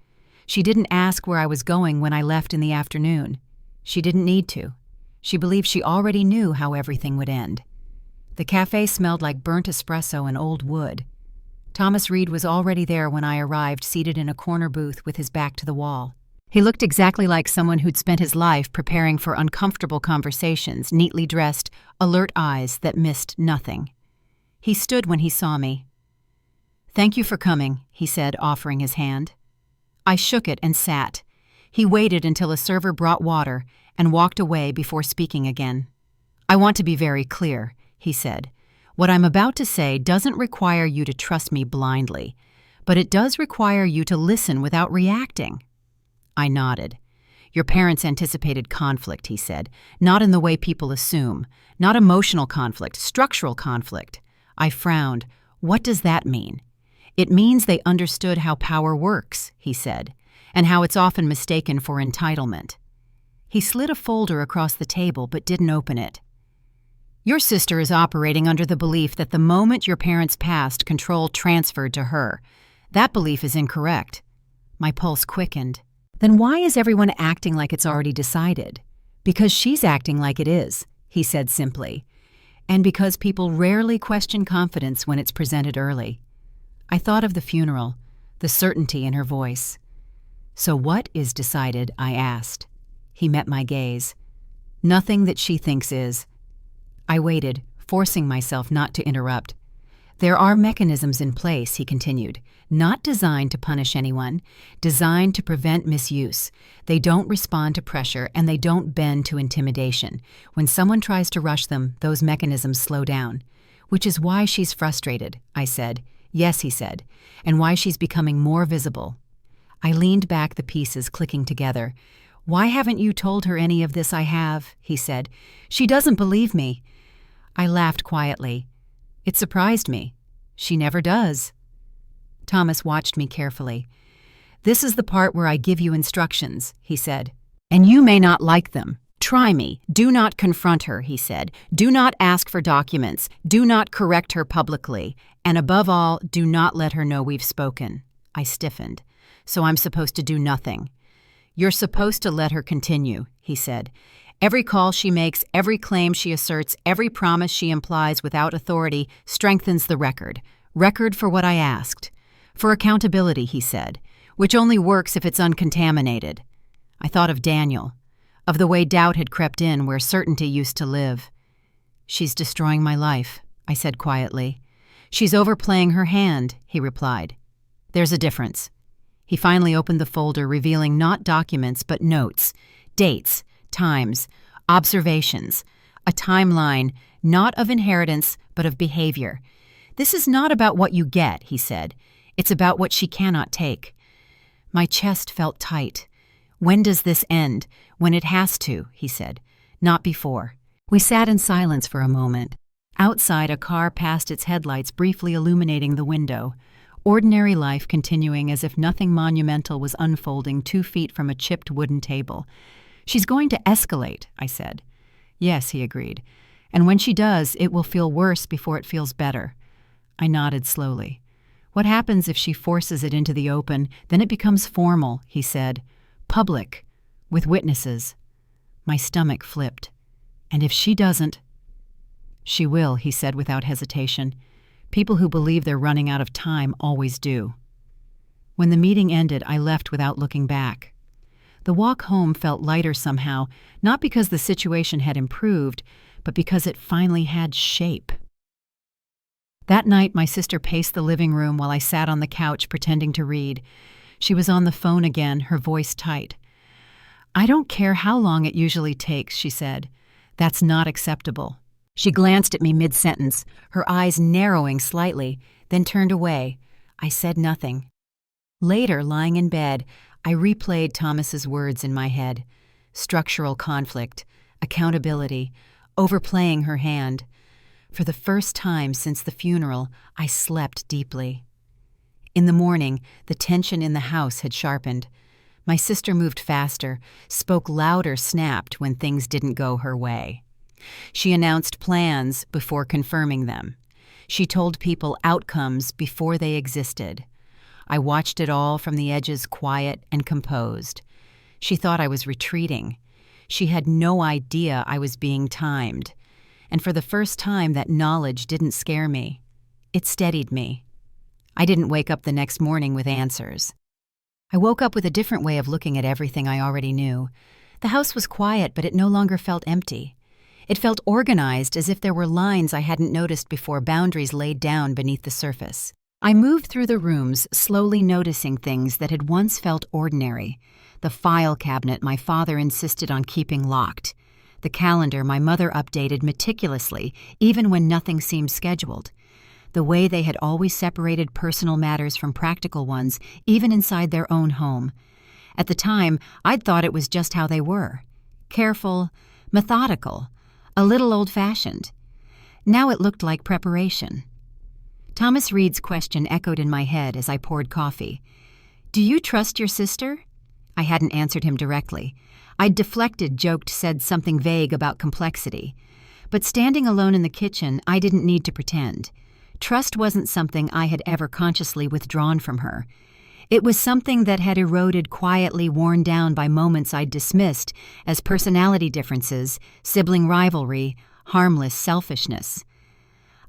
She didn't ask where I was going when I left in the afternoon. She didn't need to. She believed she already knew how everything would end. The cafe smelled like burnt espresso and old wood. Thomas Reed was already there when I arrived, seated in a corner booth with his back to the wall. He looked exactly like someone who'd spent his life preparing for uncomfortable conversations, neatly dressed, alert eyes that missed nothing. He stood when he saw me. "Thank you for coming," he said, offering his hand. I shook it and sat. He waited until a server brought water and walked away before speaking again. "I want to be very clear," he said. "What I'm about to say doesn't require you to trust me blindly, but it does require you to listen without reacting." I nodded. "Your parents anticipated conflict," he said, "not in the way people assume. Not emotional conflict, structural conflict." I frowned. "What does that mean?" "It means they understood how power works," he said, "and how it's often mistaken for entitlement." He slid a folder across the table but didn't open it. "Your sister is operating under the belief that the moment your parents passed, control transferred to her. That belief is incorrect." My pulse quickened. "Then why is everyone acting like it's already decided?" "Because she's acting like it is," he said simply, "and because people rarely question confidence when it's presented early." I thought of the funeral, the certainty in her voice. "So what is decided?" I asked. He met my gaze. "Nothing that she thinks is." I waited, forcing myself not to interrupt. "There are mechanisms in place," he continued, "not designed to punish anyone, designed to prevent misuse. They don't respond to pressure, and they don't bend to intimidation. When someone tries to rush them, those mechanisms slow down. Which is why she's frustrated," I said. "Yes," he said, "and why she's becoming more visible." I leaned back, the pieces clicking together. "Why haven't you told her any of this I have?" he said. "She doesn't believe me." I laughed quietly. "It surprised me. She never does." Thomas watched me carefully. "This is the part where I give you instructions," he said. "And you may not like them. Try me. Do not confront her," he said. "Do not ask for documents. Do not correct her publicly. And above all, do not let her know we've spoken." I stiffened. "So I'm supposed to do nothing?" "You're supposed to let her continue," he said. "Every call she makes, every claim she asserts, every promise she implies without authority strengthens the record. Record for what I asked. For accountability," he said, "which only works if it's uncontaminated." I thought of Daniel, of the way doubt had crept in where certainty used to live. "She's destroying my life," I said quietly. "She's overplaying her hand," he replied. "There's a difference." He finally opened the folder, revealing not documents but notes, dates, times, observations, a timeline, not of inheritance but of behavior. "This is not about what you get," he said. "It's about what she cannot take." My chest felt tight. "When does this end?" "When it has to," he said. "Not before." We sat in silence for a moment. Outside, a car passed its headlights, briefly illuminating the window. Ordinary life continuing as if nothing monumental was unfolding 2 feet from a chipped wooden table. "She's going to escalate," I said. "Yes," he agreed. "And when she does, it will feel worse before it feels better." I nodded slowly. "What happens if she forces it into the open? Then it becomes formal," he said. "Public, with witnesses." My stomach flipped. "And if she doesn't?" "She will," he said without hesitation. "People who believe they're running out of time always do." When the meeting ended, I left without looking back. The walk home felt lighter somehow, not because the situation had improved, but because it finally had shape. That night, my sister paced the living room while I sat on the couch pretending to read. She was on the phone again, her voice tight. "I don't care how long it usually takes," she said. "That's not acceptable." She glanced at me mid-sentence, her eyes narrowing slightly, then turned away. I said nothing. Later, lying in bed, I replayed Thomas's words in my head. Structural conflict, accountability, overplaying her hand. For the first time since the funeral, I slept deeply. In the morning, the tension in the house had sharpened. My sister moved faster, spoke louder, snapped when things didn't go her way. She announced plans before confirming them. She told people outcomes before they existed. I watched it all from the edges, quiet and composed. She thought I was retreating. She had no idea I was being timed. And for the first time, that knowledge didn't scare me. It steadied me. I didn't wake up the next morning with answers. I woke up with a different way of looking at everything I already knew. The house was quiet, but it no longer felt empty. It felt organized, as if there were lines I hadn't noticed before, boundaries laid down beneath the surface. I moved through the rooms, slowly noticing things that had once felt ordinary. The file cabinet my father insisted on keeping locked. The calendar my mother updated meticulously, even when nothing seemed scheduled. the way they had always separated personal matters from practical ones, even inside their own home. At the time, I'd thought it was just how they were. Careful, methodical, a little old-fashioned. Now it looked like preparation. Thomas Reed's question echoed in my head as I poured coffee. "Do you trust your sister?" I hadn't answered him directly. I'd deflected, joked, said something vague about complexity. But standing alone in the kitchen, I didn't need to pretend. Trust wasn't something I had ever consciously withdrawn from her. It was something that had eroded, quietly worn down by moments I'd dismissed as personality differences, sibling rivalry, harmless selfishness.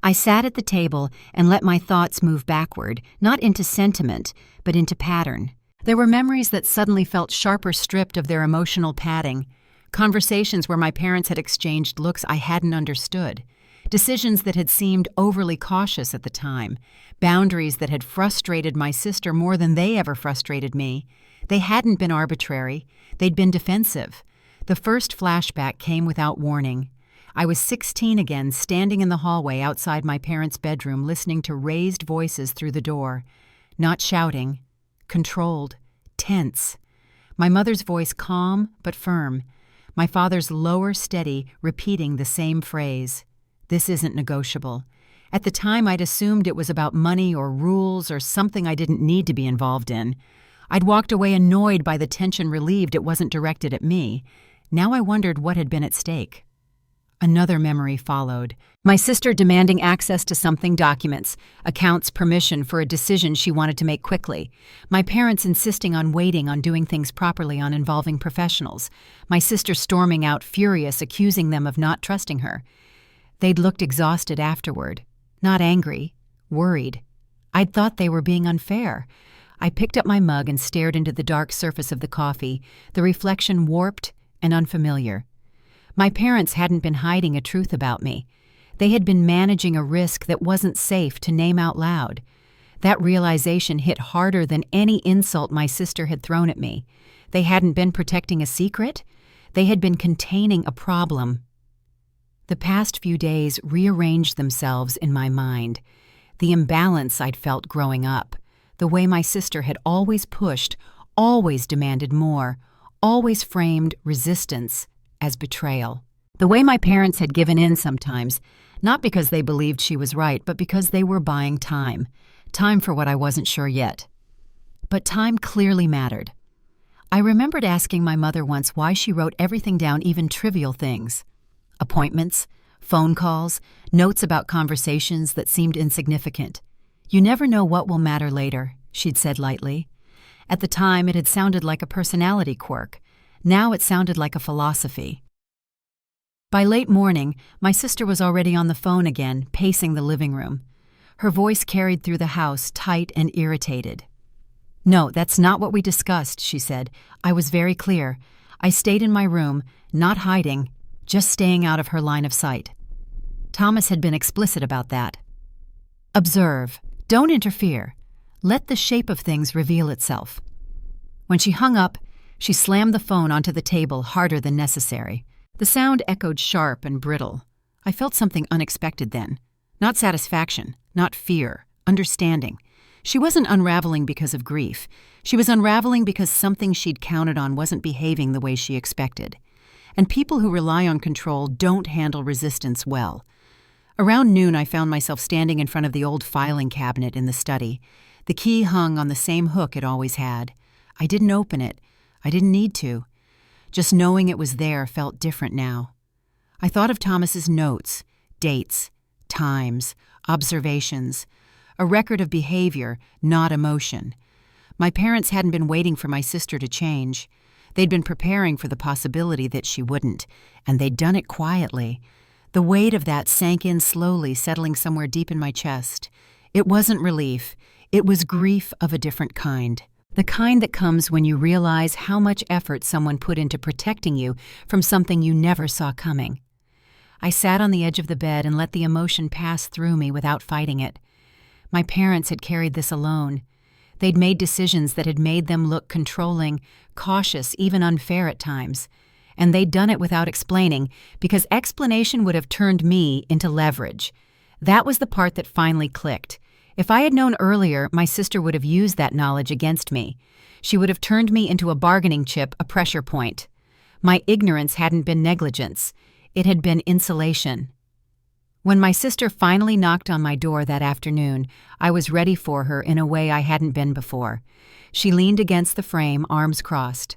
I sat at the table and let my thoughts move backward, not into sentiment, but into pattern. There were memories that suddenly felt sharper stripped of their emotional padding, conversations where my parents had exchanged looks I hadn't understood, decisions that had seemed overly cautious at the time, boundaries that had frustrated my sister more than they ever frustrated me. They hadn't been arbitrary, they'd been defensive. The first flashback came without warning. I was 16 again, standing in the hallway outside my parents' bedroom, listening to raised voices through the door. Not shouting, controlled, tense. My mother's voice calm but firm. My father's lower, steady, repeating the same phrase. "This isn't negotiable." At the time, I'd assumed it was about money or rules or something I didn't need to be involved in. I'd walked away annoyed by the tension, relieved it wasn't directed at me. Now I wondered what had been at stake. Another memory followed. My sister demanding access to something, documents, accounts, permission for a decision she wanted to make quickly. My parents insisting on waiting on doing things properly on involving professionals. My sister storming out, furious, accusing them of not trusting her. They'd looked exhausted afterward. Not angry, worried. I'd thought they were being unfair. I picked up my mug and stared into the dark surface of the coffee, the reflection warped and unfamiliar. My parents hadn't been hiding a truth about me. They had been managing a risk that wasn't safe to name out loud. That realization hit harder than any insult my sister had thrown at me. They hadn't been protecting a secret. They had been containing a problem. The past few days rearranged themselves in my mind. The imbalance I'd felt growing up, the way my sister had always pushed, always demanded more, always framed resistance as betrayal. The way my parents had given in sometimes, not because they believed she was right, but because they were buying time. Time for what I wasn't sure yet. But time clearly mattered. I remembered asking my mother once why she wrote everything down, even trivial things. Appointments, phone calls, notes about conversations that seemed insignificant. "You never know what will matter later," she'd said lightly. At the time, it had sounded like a personality quirk. Now it sounded like a philosophy. By late morning, my sister was already on the phone again, pacing the living room. Her voice carried through the house, tight and irritated. "No, that's not what we discussed," she said. "I was very clear. I stayed in my room, not hiding, just staying out of her line of sight." Thomas had been explicit about that. "Observe. Don't interfere. Let the shape of things reveal itself." When she hung up, she slammed the phone onto the table harder than necessary. The sound echoed sharp and brittle. I felt something unexpected then. Not satisfaction, not fear, understanding. She wasn't unraveling because of grief. She was unraveling because something she'd counted on wasn't behaving the way she expected. And people who rely on control don't handle resistance well. Around noon, I found myself standing in front of the old filing cabinet in the study. The key hung on the same hook it always had. I didn't open it. I didn't need to. Just knowing it was there felt different now. I thought of Thomas's notes, dates, times, observations, a record of behavior, not emotion. My parents hadn't been waiting for my sister to change. They'd been preparing for the possibility that she wouldn't, and they'd done it quietly. The weight of that sank in slowly, settling somewhere deep in my chest. It wasn't relief. It was grief of a different kind. The kind that comes when you realize how much effort someone put into protecting you from something you never saw coming. I sat on the edge of the bed and let the emotion pass through me without fighting it. My parents had carried this alone. They'd made decisions that had made them look controlling, cautious, even unfair at times. And they'd done it without explaining, because explanation would have turned me into leverage. That was the part that finally clicked. If I had known earlier, my sister would have used that knowledge against me. She would have turned me into a bargaining chip, a pressure point. My ignorance hadn't been negligence. It had been insulation. When my sister finally knocked on my door that afternoon, I was ready for her in a way I hadn't been before. She leaned against the frame, arms crossed.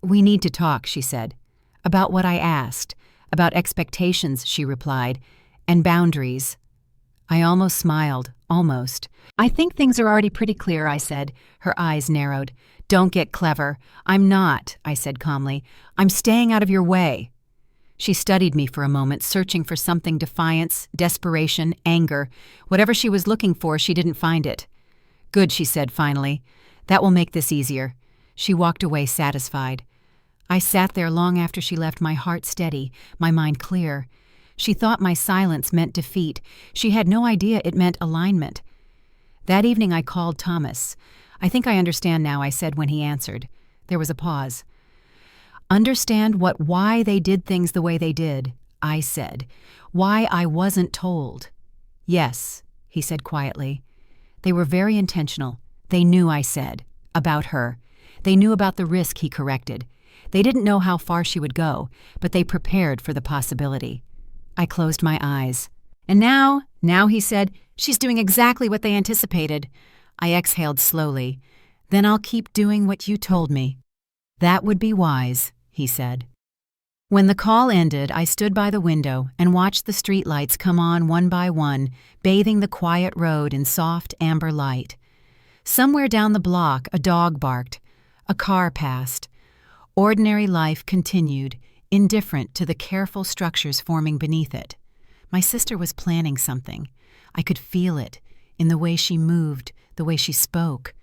"We need to talk," she said. "About what I asked. About expectations," she replied. "And boundaries." I almost smiled. Almost. "I think things are already pretty clear," I said. Her eyes narrowed. "Don't get clever." "I'm not," I said calmly. "I'm staying out of your way." She studied me for a moment, searching for something: defiance, desperation, anger. Whatever she was looking for, she didn't find it. "Good," she said finally. "That will make this easier." She walked away satisfied. I sat there long after she left, my heart steady, my mind clear. She thought my silence meant defeat. She had no idea it meant alignment. That evening I called Thomas. "I think I understand now," I said when he answered. There was a pause. "Understand why they did things the way they did," I said. "Why I wasn't told." "Yes," he said quietly. "They were very intentional. They knew," I said, "about her. They knew about the risk," he corrected. "They didn't know how far she would go, but they prepared for the possibility." I closed my eyes. "And now," he said, "she's doing exactly what they anticipated." I exhaled slowly. "Then I'll keep doing what you told me." "That would be wise," he said. When the call ended, I stood by the window and watched the streetlights come on one by one, bathing the quiet road in soft amber light. Somewhere down the block, a dog barked. A car passed. Ordinary life continued, indifferent to the careful structures forming beneath it. My sister was planning something. I could feel it in the way she moved, the way she spoke,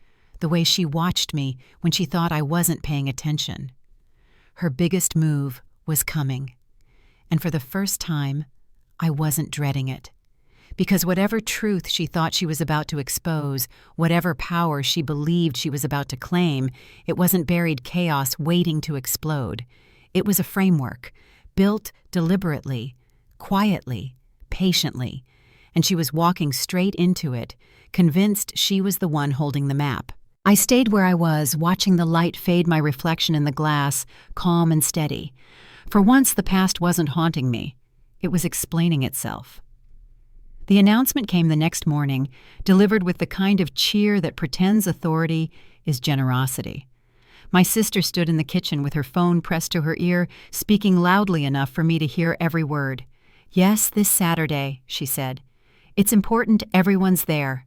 the way she watched me when she thought I wasn't paying attention. Her biggest move was coming. And for the first time, I wasn't dreading it. Because whatever truth she thought she was about to expose, whatever power she believed she was about to claim, it wasn't buried chaos waiting to explode. It was a framework, built deliberately, quietly, patiently, and she was walking straight into it, convinced she was the one holding the map. I stayed where I was, watching the light fade my reflection in the glass, calm and steady. For once, the past wasn't haunting me. It was explaining itself. The announcement came the next morning, delivered with the kind of cheer that pretends authority is generosity. My sister stood in the kitchen with her phone pressed to her ear, speaking loudly enough for me to hear every word. "Yes, this Saturday," she said. "It's important everyone's there.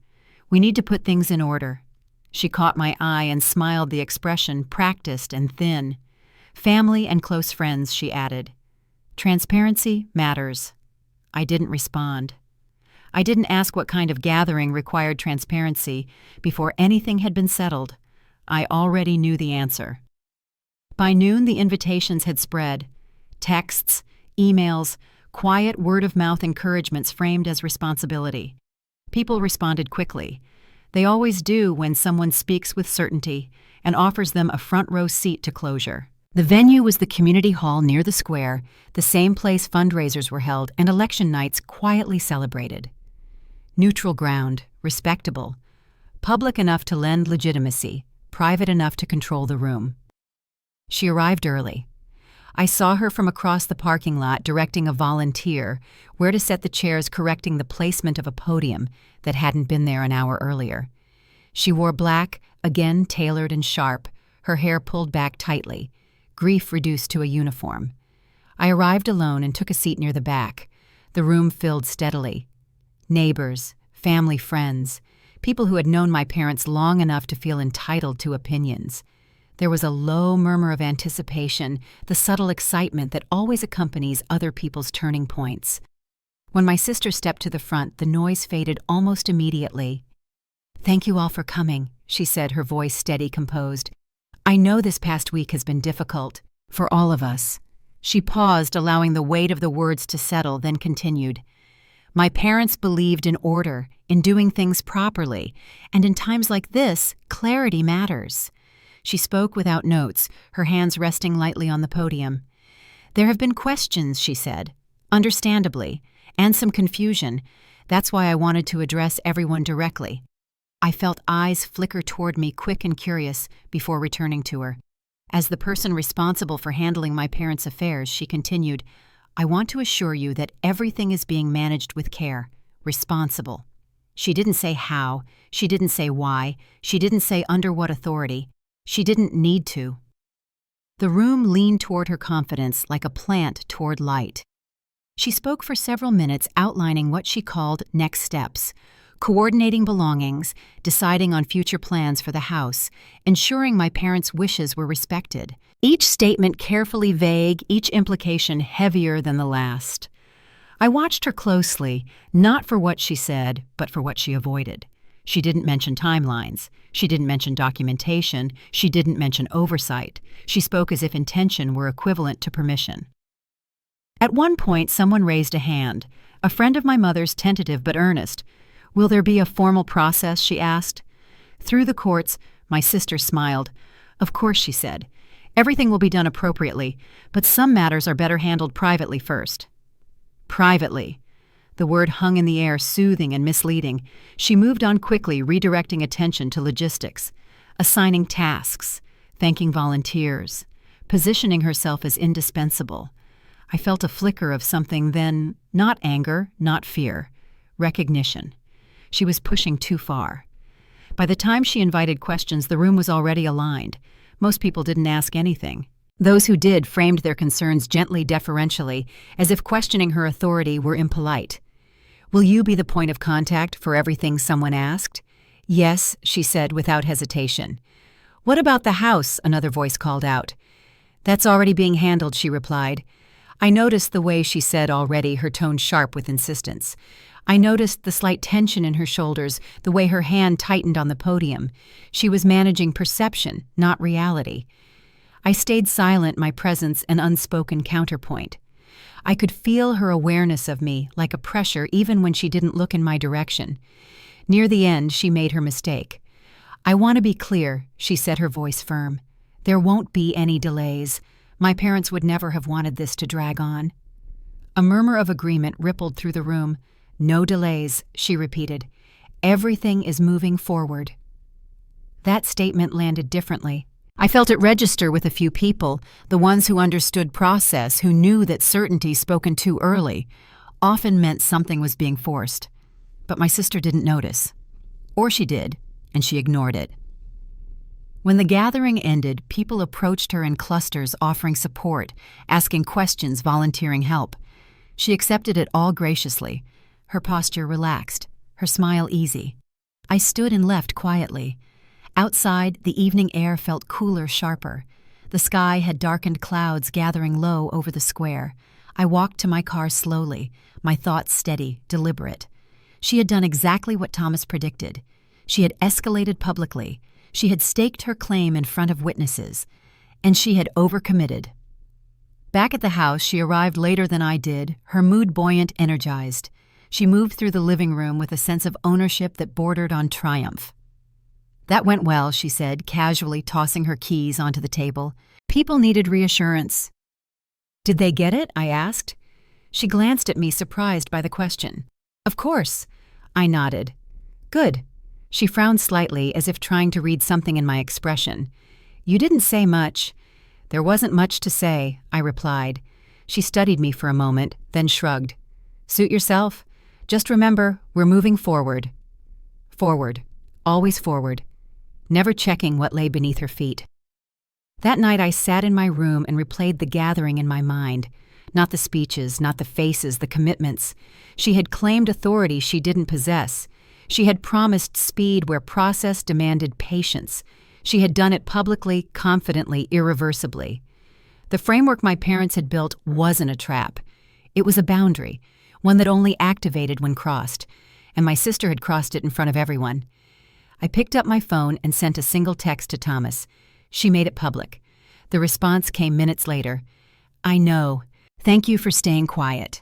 We need to put things in order." She caught my eye and smiled, the expression practiced and thin. "Family and close friends," she added. "Transparency matters." I didn't respond. I didn't ask what kind of gathering required transparency. Before anything had been settled, I already knew the answer. By noon, the invitations had spread. Texts, emails, quiet word-of-mouth encouragements framed as responsibility. People responded quickly. They always do when someone speaks with certainty and offers them a front-row seat to closure. The venue was the community hall near the square, the same place fundraisers were held and election nights quietly celebrated. Neutral ground, respectable, public enough to lend legitimacy, private enough to control the room. She arrived early. I saw her from across the parking lot directing a volunteer where to set the chairs, correcting the placement of a podium that hadn't been there an hour earlier. She wore black, again tailored and sharp, her hair pulled back tightly, grief reduced to a uniform. I arrived alone and took a seat near the back. The room filled steadily. Neighbors, family friends, people who had known my parents long enough to feel entitled to opinions. There was a low murmur of anticipation, the subtle excitement that always accompanies other people's turning points. When my sister stepped to the front, the noise faded almost immediately. "Thank you all for coming," she said, her voice steady, composed. "I know this past week has been difficult, for all of us." She paused, allowing the weight of the words to settle, then continued. "My parents believed in order, in doing things properly, and in times like this, clarity matters." She spoke without notes, her hands resting lightly on the podium. "There have been questions," she said, "understandably, and some confusion. That's why I wanted to address everyone directly. I felt eyes flicker toward me, quick and curious, before returning to her. As the person responsible for handling my parents' affairs, she continued, I want to assure you that everything is being managed with care, responsible. She didn't say how, she didn't say why, she didn't say under what authority. She didn't need to. The room leaned toward her confidence like a plant toward light. She spoke for several minutes, outlining what she called next steps, coordinating belongings, deciding on future plans for the house, ensuring my parents' wishes were respected. Each statement carefully vague, each implication heavier than the last. I watched her closely, not for what she said, but for what she avoided. She didn't mention timelines. She didn't mention documentation. She didn't mention oversight. She spoke as if intention were equivalent to permission. At one point, someone raised a hand, a friend of my mother's, tentative but earnest. Will there be a formal process, she asked. Through the courts, my sister smiled. Of course, she said. Everything will be done appropriately, but some matters are better handled privately first. Privately. The word hung in the air, soothing and misleading. She moved on quickly, redirecting attention to logistics, assigning tasks, thanking volunteers, positioning herself as indispensable. I felt a flicker of something then, not anger, not fear, recognition. She was pushing too far. By the time she invited questions, the room was already aligned. Most people didn't ask anything. Those who did framed their concerns gently, deferentially, as if questioning her authority were impolite. Will you be the point of contact for everything someone asked? Yes, she said without hesitation. What about the house? Another voice called out. That's already being handled, she replied. I noticed the way she said already, her tone sharp with insistence. I noticed the slight tension in her shoulders, the way her hand tightened on the podium. She was managing perception, not reality. I stayed silent, my presence an unspoken counterpoint. I could feel her awareness of me, like a pressure, even when she didn't look in my direction. Near the end, she made her mistake. I want to be clear, she said, her voice firm. There won't be any delays. My parents would never have wanted this to drag on. A murmur of agreement rippled through the room. No delays, she repeated. Everything is moving forward. That statement landed differently. I felt it register with a few people, the ones who understood process, who knew that certainty spoken too early often meant something was being forced. But my sister didn't notice. Or she did, and she ignored it. When the gathering ended, people approached her in clusters, offering support, asking questions, volunteering help. She accepted it all graciously, her posture relaxed, her smile easy. I stood and left quietly. Outside, the evening air felt cooler, sharper. The sky had darkened, clouds gathering low over the square. I walked to my car slowly, my thoughts steady, deliberate. She had done exactly what Thomas predicted. She had escalated publicly. She had staked her claim in front of witnesses. And she had overcommitted. Back at the house, she arrived later than I did, her mood buoyant, energized. She moved through the living room with a sense of ownership that bordered on triumph. That went well, she said, casually tossing her keys onto the table. People needed reassurance. Did they get it? I asked. She glanced at me, surprised by the question. Of course. I nodded. Good. She frowned slightly, as if trying to read something in my expression. You didn't say much. There wasn't much to say, I replied. She studied me for a moment, then shrugged. Suit yourself. Just remember, we're moving forward. Forward. Always forward. Never checking what lay beneath her feet. That night I sat in my room and replayed the gathering in my mind. Not the speeches, not the faces, the commitments. She had claimed authority she didn't possess. She had promised speed where process demanded patience. She had done it publicly, confidently, irreversibly. The framework my parents had built wasn't a trap. It was a boundary, one that only activated when crossed, and my sister had crossed it in front of everyone. I picked up my phone and sent a single text to Thomas. She made it public. The response came minutes later. I know. Thank you for staying quiet.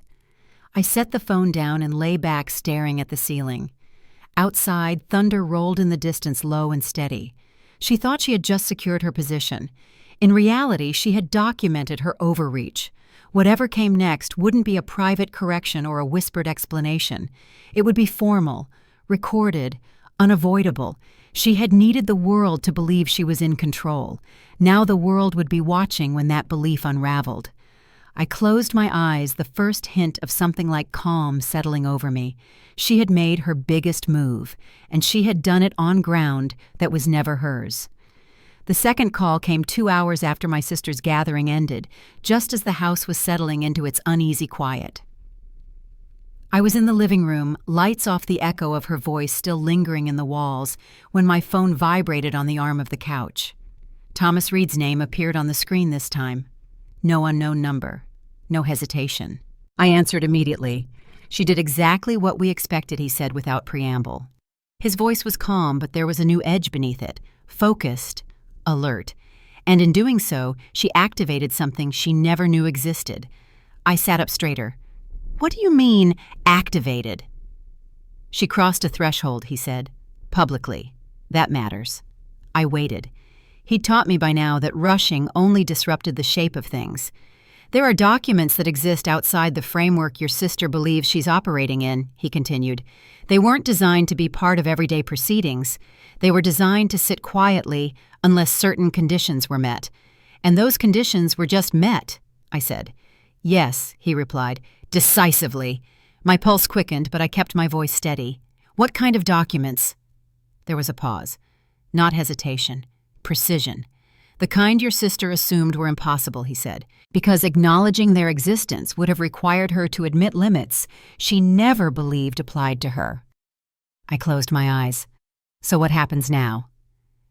I set the phone down and lay back staring at the ceiling. Outside, thunder rolled in the distance, low and steady. She thought she had just secured her position. In reality, she had documented her overreach. Whatever came next wouldn't be a private correction or a whispered explanation. It would be formal, recorded, unavoidable. She had needed the world to believe she was in control. Now the world would be watching when that belief unraveled. I closed my eyes, the first hint of something like calm settling over me. She had made her biggest move, and she had done it on ground that was never hers. The second call came 2 hours after my sister's gathering ended, just as the house was settling into its uneasy quiet. I was in the living room, lights off, the echo of her voice still lingering in the walls, when my phone vibrated on the arm of the couch. Thomas Reed's name appeared on the screen this time. No unknown number. No hesitation. I answered immediately. She did exactly what we expected, he said without preamble. His voice was calm, but there was a new edge beneath it, focused, alert. And in doing so, she activated something she never knew existed. I sat up straighter. What do you mean, activated? She crossed a threshold, he said. Publicly. That matters. I waited. He'd taught me by now that rushing only disrupted the shape of things. There are documents that exist outside the framework your sister believes she's operating in, he continued. They weren't designed to be part of everyday proceedings. They were designed to sit quietly unless certain conditions were met. And those conditions were just met, I said. Yes, he replied, decisively. My pulse quickened, but I kept my voice steady. What kind of documents? There was a pause. Not hesitation. Precision. The kind your sister assumed were impossible, he said, because acknowledging their existence would have required her to admit limits she never believed applied to her. I closed my eyes. So what happens now?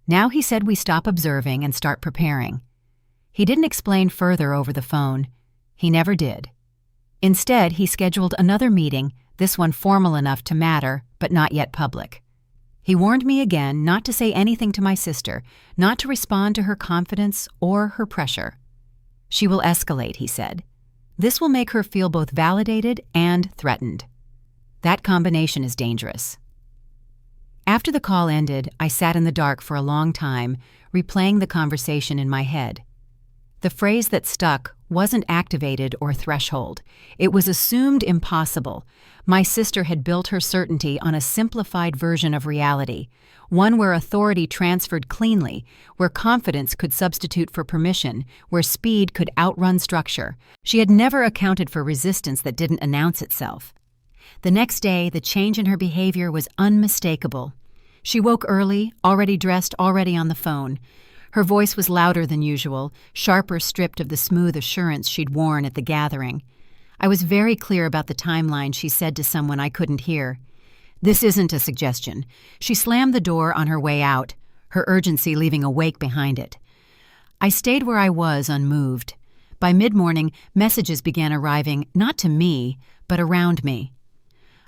Now, he said, we stop observing and start preparing. He didn't explain further over the phone. He never did. Instead, he scheduled another meeting, this one formal enough to matter, but not yet public. He warned me again not to say anything to my sister, not to respond to her confidence or her pressure. She will escalate, he said. This will make her feel both validated and threatened. That combination is dangerous. After the call ended, I sat in the dark for a long time, replaying the conversation in my head. The phrase that stuck wasn't activated or threshold. It was assumed impossible. My sister had built her certainty on a simplified version of reality, one where authority transferred cleanly, where confidence could substitute for permission, where speed could outrun structure. She had never accounted for resistance that didn't announce itself. The next day, the change in her behavior was unmistakable. She woke early, already dressed, already on the phone. Her voice was louder than usual, sharper, stripped of the smooth assurance she'd worn at the gathering. I was very clear about the timeline she said to someone I couldn't hear. This isn't a suggestion. She slammed the door on her way out, her urgency leaving a wake behind it. I stayed where I was, unmoved. By mid-morning, messages began arriving, not to me, but around me.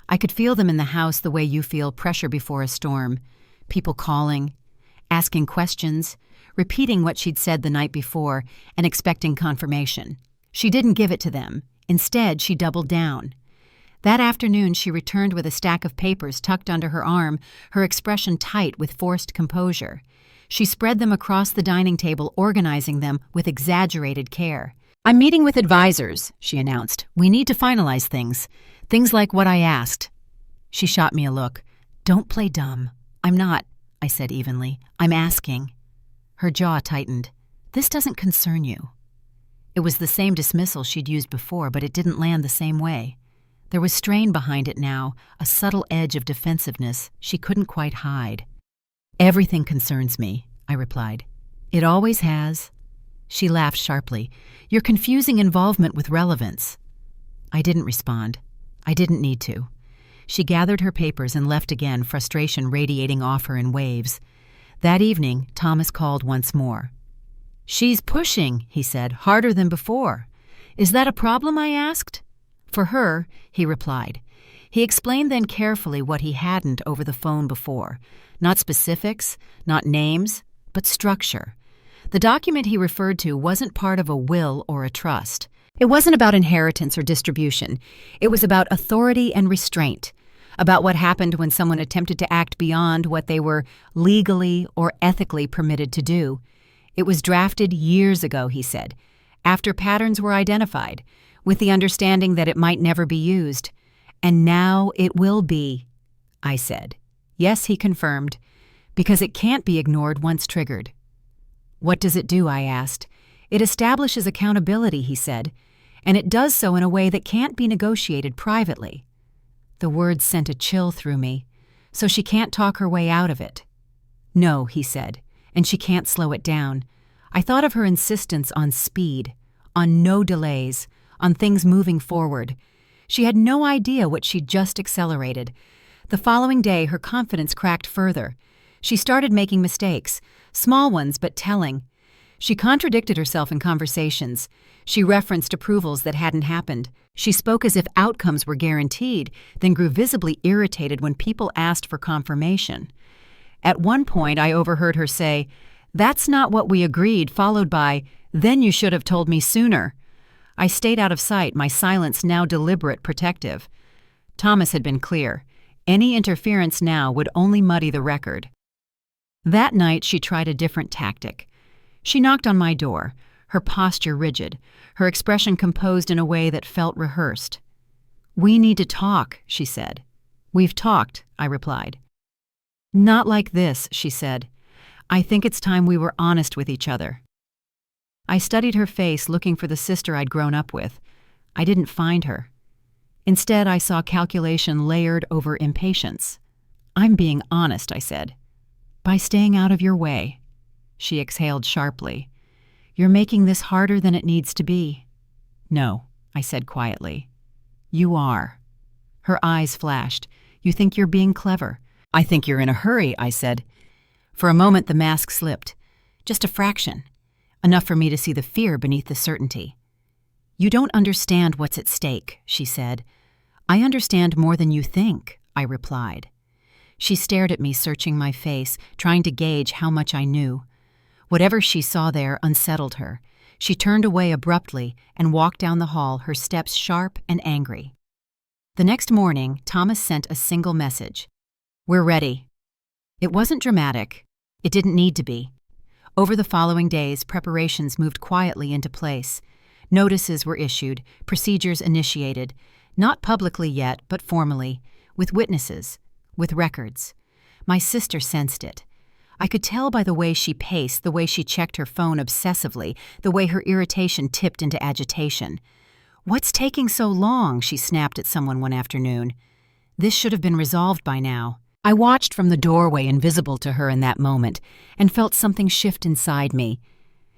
I could feel them in the house the way you feel pressure before a storm. People calling, asking questions, repeating what she'd said the night before, and expecting confirmation. She didn't give it to them. Instead, she doubled down. That afternoon, she returned with a stack of papers tucked under her arm, her expression tight with forced composure. She spread them across the dining table, organizing them with exaggerated care. "I'm meeting with advisors," she announced. "We need to finalize things. Things like what I asked." She shot me a look. "Don't play dumb." "I'm not," I said evenly. "I'm asking." Her jaw tightened. "This doesn't concern you." It was the same dismissal she'd used before, but it didn't land the same way. There was strain behind it now, a subtle edge of defensiveness she couldn't quite hide. "Everything concerns me," I replied. "It always has." She laughed sharply. "You're confusing involvement with relevance." I didn't respond. I didn't need to. She gathered her papers and left again, frustration radiating off her in waves. That evening, Thomas called once more. "She's pushing," he said, "harder than before." "Is that a problem?" I asked. "For her," he replied. He explained then carefully what he hadn't over the phone before. Not specifics, not names, but structure. The document he referred to wasn't part of a will or a trust. It wasn't about inheritance or distribution. It was about authority and restraint, about what happened when someone attempted to act beyond what they were legally or ethically permitted to do. It was drafted years ago, he said, after patterns were identified, with the understanding that it might never be used. And now it will be, I said. Yes, he confirmed, because it can't be ignored once triggered. What does it do, I asked. It establishes accountability, he said, and it does so in a way that can't be negotiated privately. The words sent a chill through me. So she can't talk her way out of it. No, he said, and she can't slow it down. I thought of her insistence on speed, on no delays, on things moving forward. She had no idea what she'd just accelerated. The following day, her confidence cracked further. She started making mistakes, small ones but telling. She contradicted herself in conversations. She referenced approvals that hadn't happened. She spoke as if outcomes were guaranteed, then grew visibly irritated when people asked for confirmation. At one point, I overheard her say, "That's not what we agreed," followed by, "Then you should have told me sooner." I stayed out of sight, my silence now deliberate, protective. Thomas had been clear. Any interference now would only muddy the record. That night, she tried a different tactic. She knocked on my door, her posture rigid, her expression composed in a way that felt rehearsed. "We need to talk," she said. "We've talked," I replied. "Not like this," she said. "I think it's time we were honest with each other." I studied her face, looking for the sister I'd grown up with. I didn't find her. Instead, I saw calculation layered over impatience. "I'm being honest," I said. "By staying out of your way." She exhaled sharply. "You're making this harder than it needs to be." "No," I said quietly. "You are." Her eyes flashed. "You think you're being clever." "I think you're in a hurry," I said. For a moment the mask slipped. Just a fraction. Enough for me to see the fear beneath the certainty. "You don't understand what's at stake," she said. "I understand more than you think," I replied. She stared at me, searching my face, trying to gauge how much I knew. Whatever she saw there unsettled her. She turned away abruptly and walked down the hall, her steps sharp and angry. The next morning, Thomas sent a single message. "We're ready." It wasn't dramatic. It didn't need to be. Over the following days, preparations moved quietly into place. Notices were issued, procedures initiated, not publicly yet, but formally, with witnesses, with records. My sister sensed it. I could tell by the way she paced, the way she checked her phone obsessively, the way her irritation tipped into agitation. "What's taking so long?" she snapped at someone one afternoon. "This should have been resolved by now." I watched from the doorway, invisible to her in that moment, and felt something shift inside me.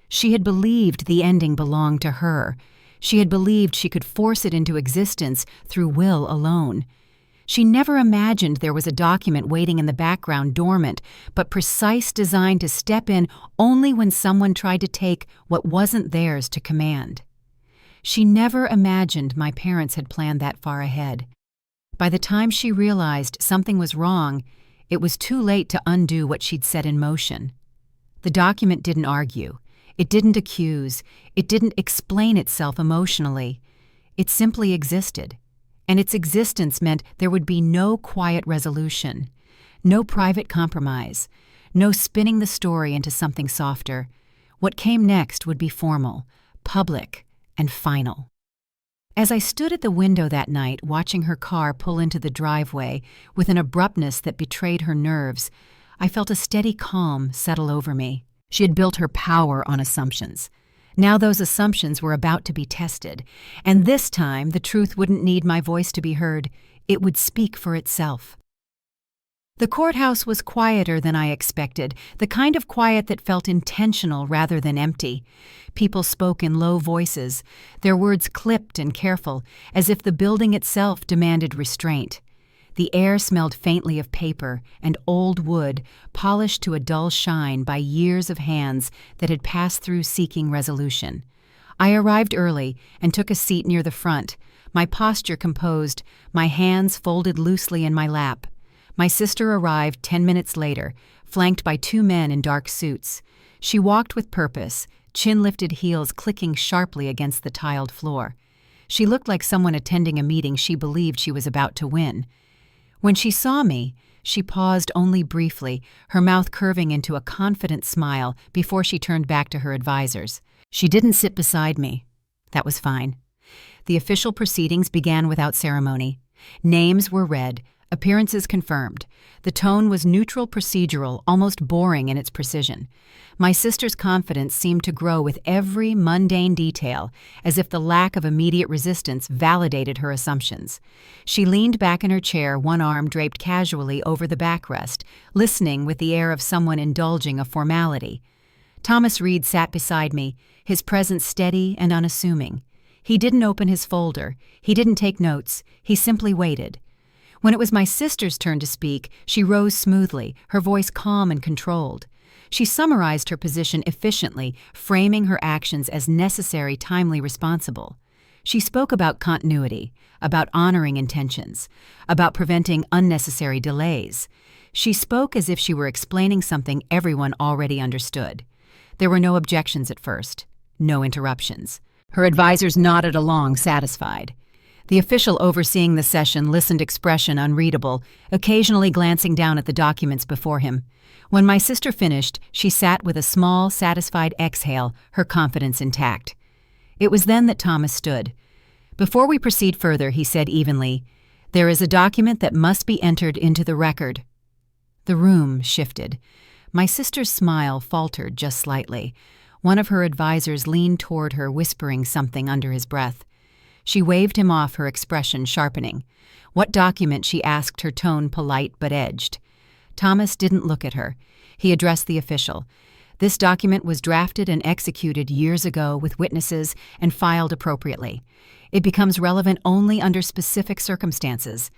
She had believed the ending belonged to her. She had believed she could force it into existence through will alone. She never imagined there was a document waiting in the background, dormant, but precise, designed to step in only when someone tried to take what wasn't theirs to command. She never imagined my parents had planned that far ahead. By the time she realized something was wrong, it was too late to undo what she'd set in motion. The document didn't argue. It didn't accuse. It didn't explain itself emotionally. It simply existed. And its existence meant there would be no quiet resolution, no private compromise, no spinning the story into something softer. What came next would be formal, public, and final. As I stood at the window that night, watching her car pull into the driveway with an abruptness that betrayed her nerves, I felt a steady calm settle over me. She had built her power on assumptions. Now those assumptions were about to be tested, and this time the truth wouldn't need my voice to be heard. It would speak for itself. The courthouse was quieter than I expected, the kind of quiet that felt intentional rather than empty. People spoke in low voices, their words clipped and careful, as if the building itself demanded restraint. The air smelled faintly of paper and old wood, polished to a dull shine by years of hands that had passed through seeking resolution. I arrived early and took a seat near the front, my posture composed, my hands folded loosely in my lap. My sister arrived 10 minutes later, flanked by 2 men in dark suits. She walked with purpose, chin-lifted heels clicking sharply against the tiled floor. She looked like someone attending a meeting she believed she was about to win. When she saw me, she paused only briefly, her mouth curving into a confident smile before she turned back to her advisors. She didn't sit beside me. That was fine. The official proceedings began without ceremony. Names were read, appearances confirmed. The tone was neutral, procedural, almost boring in its precision. My sister's confidence seemed to grow with every mundane detail, as if the lack of immediate resistance validated her assumptions. She leaned back in her chair, one arm draped casually over the backrest, listening with the air of someone indulging a formality. Thomas Reed sat beside me, his presence steady and unassuming. He didn't open his folder, he didn't take notes, he simply waited. When it was my sister's turn to speak, she rose smoothly, her voice calm and controlled. She summarized her position efficiently, framing her actions as necessary, timely, responsible. She spoke about continuity, about honoring intentions, about preventing unnecessary delays. She spoke as if she were explaining something everyone already understood. There were no objections at first, no interruptions. Her advisors nodded along, satisfied. The official overseeing the session listened, expression unreadable, occasionally glancing down at the documents before him. When my sister finished, she sat with a small, satisfied exhale, her confidence intact. It was then that Thomas stood. "Before we proceed further," he said evenly, "there is a document that must be entered into the record." The room shifted. My sister's smile faltered just slightly. One of her advisors leaned toward her, whispering something under his breath. She waved him off, her expression sharpening. "What document?" she asked, her tone polite but edged. Thomas didn't look at her. He addressed the official. "This document was drafted and executed years ago with witnesses and filed appropriately. It becomes relevant only under specific circumstances.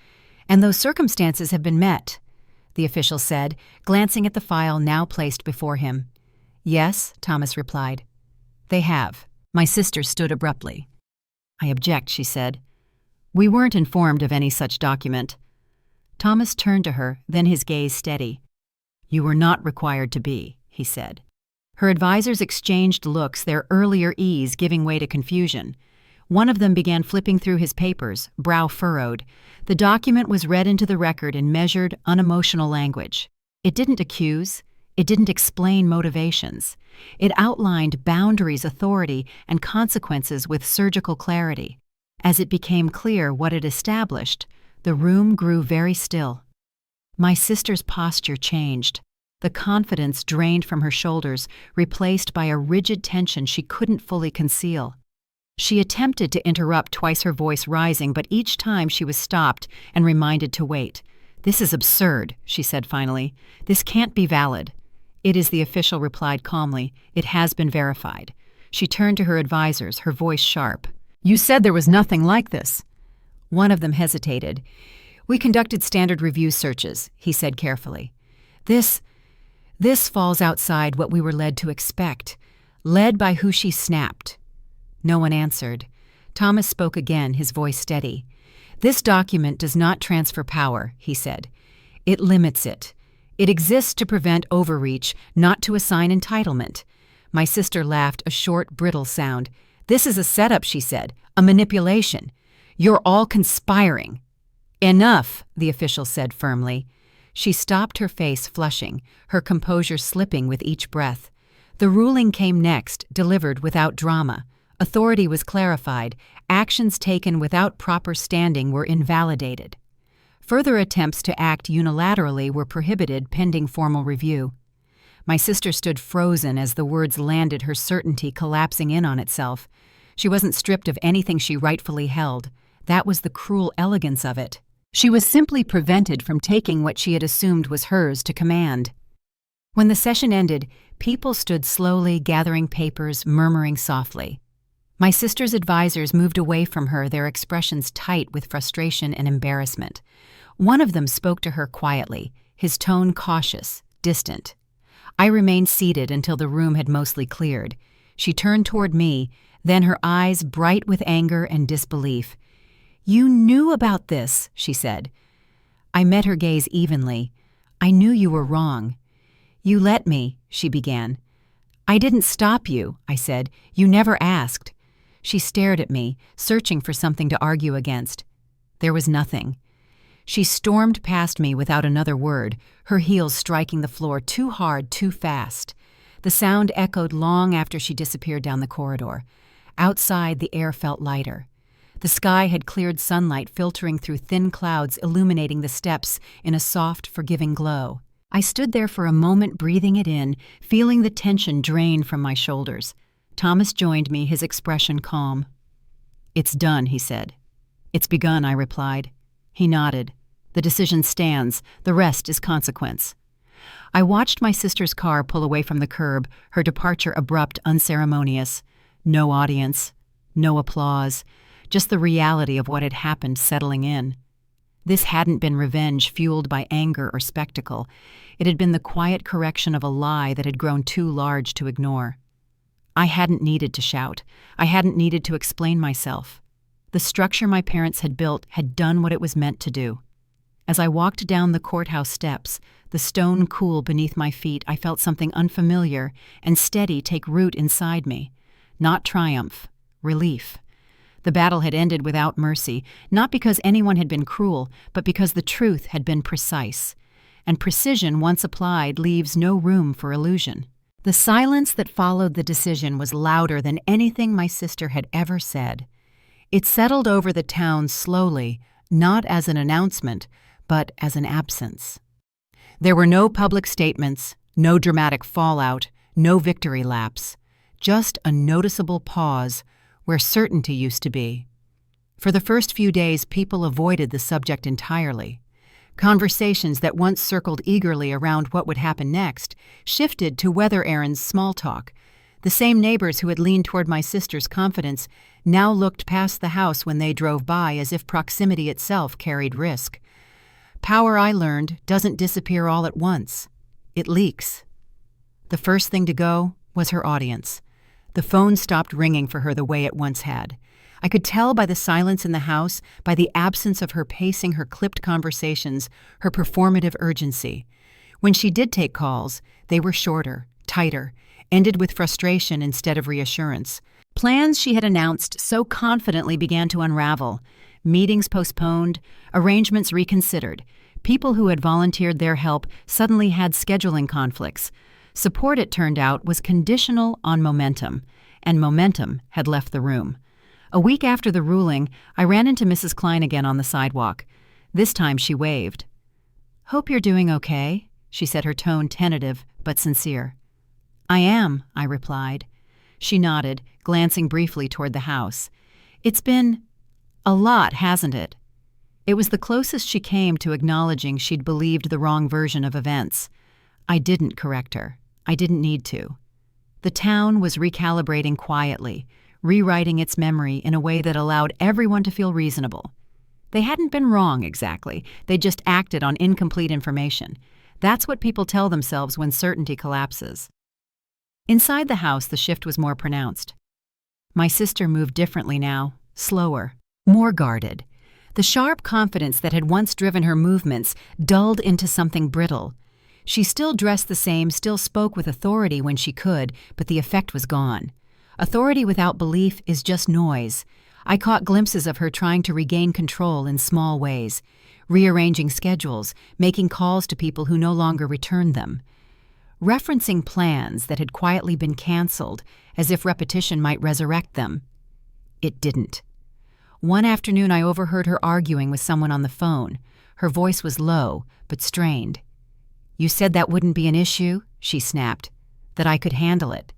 And those circumstances have been met," the official said, glancing at the file now placed before him. "Yes," Thomas replied. "They have." My sister stood abruptly. "I object," she said. "We weren't informed of any such document." Thomas turned to her, then his gaze steady. "You were not required to be," he said. Her advisors exchanged looks, their earlier ease giving way to confusion. One of them began flipping through his papers, brow furrowed. The document was read into the record in measured, unemotional language. It didn't accuse. It didn't explain motivations. It outlined boundaries, authority, and consequences with surgical clarity. As it became clear what it established, the room grew very still. My sister's posture changed. The confidence drained from her shoulders, replaced by a rigid tension she couldn't fully conceal. She attempted to interrupt, twice her voice rising, but each time she was stopped and reminded to wait. "This is absurd," she said finally. "This can't be valid." "It is," the official replied calmly. "It has been verified." She turned to her advisors, her voice sharp. "You said there was nothing like this." One of them hesitated. "We conducted standard review searches," he said carefully. This falls outside what we were led to expect, led by who she snapped." No one answered. Thomas spoke again, his voice steady. "This document does not transfer power," he said. "It limits it. It exists to prevent overreach, not to assign entitlement." My sister laughed, a short, brittle sound. "This is a setup," she said, "a manipulation. You're all conspiring." "Enough," the official said firmly. She stopped, her face flushing, her composure slipping with each breath. The ruling came next, delivered without drama. Authority was clarified. Actions taken without proper standing were invalidated. Further attempts to act unilaterally were prohibited pending formal review. My sister stood frozen as the words landed, her certainty collapsing in on itself. She wasn't stripped of anything she rightfully held. That was the cruel elegance of it. She was simply prevented from taking what she had assumed was hers to command. When the session ended, people stood slowly, gathering papers, murmuring softly. My sister's advisors moved away from her, their expressions tight with frustration and embarrassment. One of them spoke to her quietly, his tone cautious, distant. I remained seated until the room had mostly cleared. She turned toward me, then her eyes bright with anger and disbelief. "You knew about this," she said. I met her gaze evenly. "I knew you were wrong." "You let me," she began. "I didn't stop you," I said. "You never asked." She stared at me, searching for something to argue against. There was nothing. She stormed past me without another word, her heels striking the floor too hard, too fast. The sound echoed long after she disappeared down the corridor. Outside, the air felt lighter. The sky had cleared sunlight filtering through thin clouds, illuminating the steps in a soft, forgiving glow. I stood there for a moment, breathing it in, feeling the tension drain from my shoulders. Thomas joined me, his expression calm. "It's done," he said. "It's begun," I replied. He nodded. "The decision stands. The rest is consequence." I watched my sister's car pull away from the curb, her departure abrupt, unceremonious. No audience, no applause, just the reality of what had happened settling in. This hadn't been revenge fueled by anger or spectacle. It had been the quiet correction of a lie that had grown too large to ignore. I hadn't needed to shout. I hadn't needed to explain myself. The structure my parents had built had done what it was meant to do. As I walked down the courthouse steps, the stone cool beneath my feet, I felt something unfamiliar and steady take root inside me. Not triumph, relief. The battle had ended without mercy, not because anyone had been cruel, but because the truth had been precise. And precision, once applied, leaves no room for illusion. The silence that followed the decision was louder than anything my sister had ever said. It settled over the town slowly, not as an announcement, but as an absence. There were no public statements, no dramatic fallout, no victory laps, just a noticeable pause where certainty used to be. For the first few days, people avoided the subject entirely. Conversations that once circled eagerly around what would happen next shifted to weather errands, small talk. The same neighbors who had leaned toward my sister's confidence now looked past the house when they drove by as if proximity itself carried risk. Power, I learned, doesn't disappear all at once. It leaks. The first thing to go was her audience. The phone stopped ringing for her the way it once had. I could tell by the silence in the house, by the absence of her pacing her clipped conversations, her performative urgency. When she did take calls, they were shorter, tighter, ended with frustration instead of reassurance. Plans she had announced so confidently began to unravel. Meetings postponed, arrangements reconsidered. People who had volunteered their help suddenly had scheduling conflicts. Support, it turned out, was conditional on momentum, and momentum had left the room. A week after the ruling, I ran into Mrs. Klein again on the sidewalk. This time she waved. "Hope you're doing okay," she said, her tone tentative but sincere. "I am," I replied. She nodded, glancing briefly toward the house. "It's been a lot, hasn't it?" It was the closest she came to acknowledging she'd believed the wrong version of events. I didn't correct her. I didn't need to. The town was recalibrating quietly, rewriting its memory in a way that allowed everyone to feel reasonable. They hadn't been wrong exactly, they just acted on incomplete information. That's what people tell themselves when certainty collapses. Inside the house, the shift was more pronounced. My sister moved differently now, slower, more guarded. The sharp confidence that had once driven her movements dulled into something brittle. She still dressed the same, still spoke with authority when she could, but the effect was gone. Authority without belief is just noise. I caught glimpses of her trying to regain control in small ways, rearranging schedules, making calls to people who no longer returned them, referencing plans that had quietly been canceled as if repetition might resurrect them. It didn't. One afternoon I overheard her arguing with someone on the phone. Her voice was low, but strained. "You said that wouldn't be an issue," she snapped, "that I could handle it."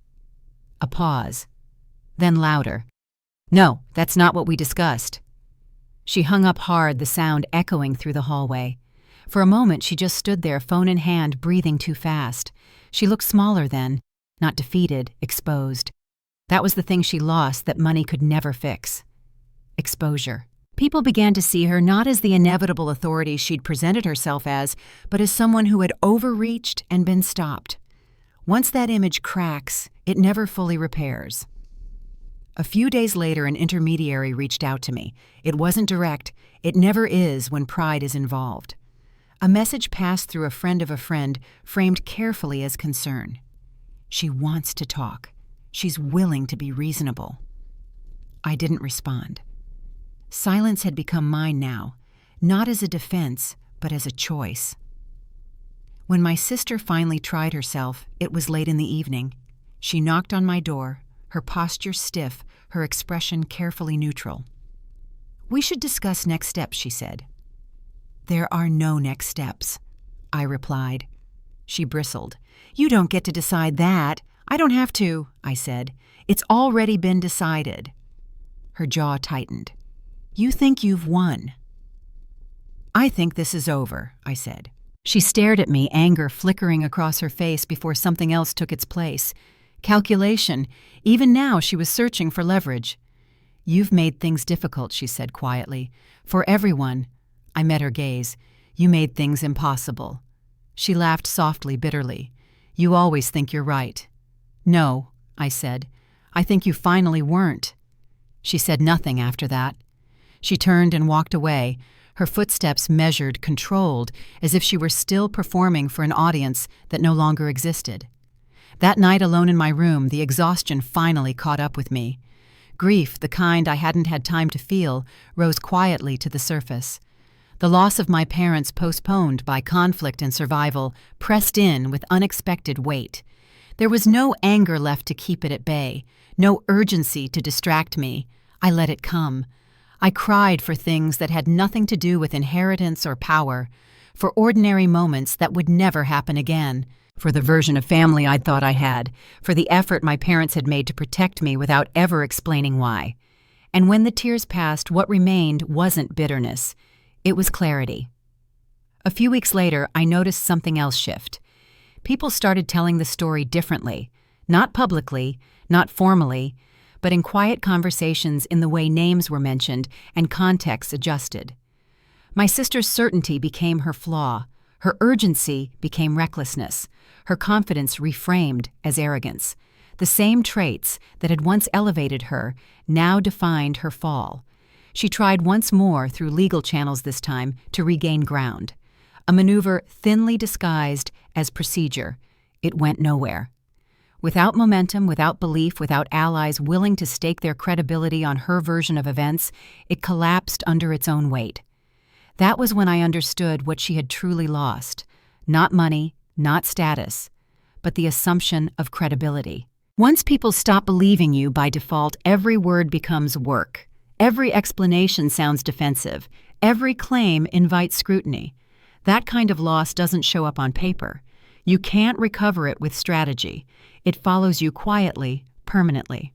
A pause. Then louder. "No, that's not what we discussed." She hung up hard, the sound echoing through the hallway. For a moment she just stood there, phone in hand, breathing too fast. She looked smaller then, not defeated, exposed. That was the thing she lost that money could never fix. Exposure. People began to see her not as the inevitable authority she'd presented herself as, but as someone who had overreached and been stopped. Once that image cracks, it never fully repairs. A few days later, an intermediary reached out to me. It wasn't direct. It never is when pride is involved. A message passed through a friend, framed carefully as concern. She wants to talk. She's willing to be reasonable. I didn't respond. Silence had become mine now. not as a defense, but as a choice. When my sister finally tried herself, it was late in the evening. She knocked on my door, her posture stiff, her expression carefully neutral. "We should discuss next steps," she said. "There are no next steps," I replied. She bristled. "You don't get to decide that." "I don't have to," I said. "It's already been decided." Her jaw tightened. "You think you've won." "I think this is over," I said. She stared at me, anger flickering across her face before something else took its place. Calculation. Even now she was searching for leverage. "You've made things difficult," she said quietly. "For everyone." I met her gaze. "You made things impossible." She laughed softly, bitterly. "You always think you're right." "No," I said. "I think you finally weren't." She said nothing after that. She turned and walked away, her footsteps measured, controlled, as if she were still performing for an audience that no longer existed. That night alone in my room, the exhaustion finally caught up with me. Grief, the kind I hadn't had time to feel, rose quietly to the surface. The loss of my parents, postponed by conflict and survival, pressed in with unexpected weight. There was no anger left to keep it at bay, no urgency to distract me. I let it come. I cried for things that had nothing to do with inheritance or power, for ordinary moments that would never happen again, for the version of family I'd thought I had, for the effort my parents had made to protect me without ever explaining why. And when the tears passed, what remained wasn't bitterness. It was clarity. A few weeks later, I noticed something else shift. People started telling the story differently, not publicly, not formally, but in quiet conversations, in the way names were mentioned and contexts adjusted. My sister's certainty became her flaw. Her urgency became recklessness. Her confidence reframed as arrogance. The same traits that had once elevated her now defined her fall. She tried once more, through legal channels this time, to regain ground. A maneuver thinly disguised as procedure. It went nowhere. Without momentum, without belief, without allies willing to stake their credibility on her version of events, it collapsed under its own weight. That was when I understood what she had truly lost. Not money, not status, but the assumption of credibility. Once people stop believing you by default, every word becomes work. Every explanation sounds defensive. Every claim invites scrutiny. That kind of loss doesn't show up on paper. You can't recover it with strategy. It follows you quietly, permanently.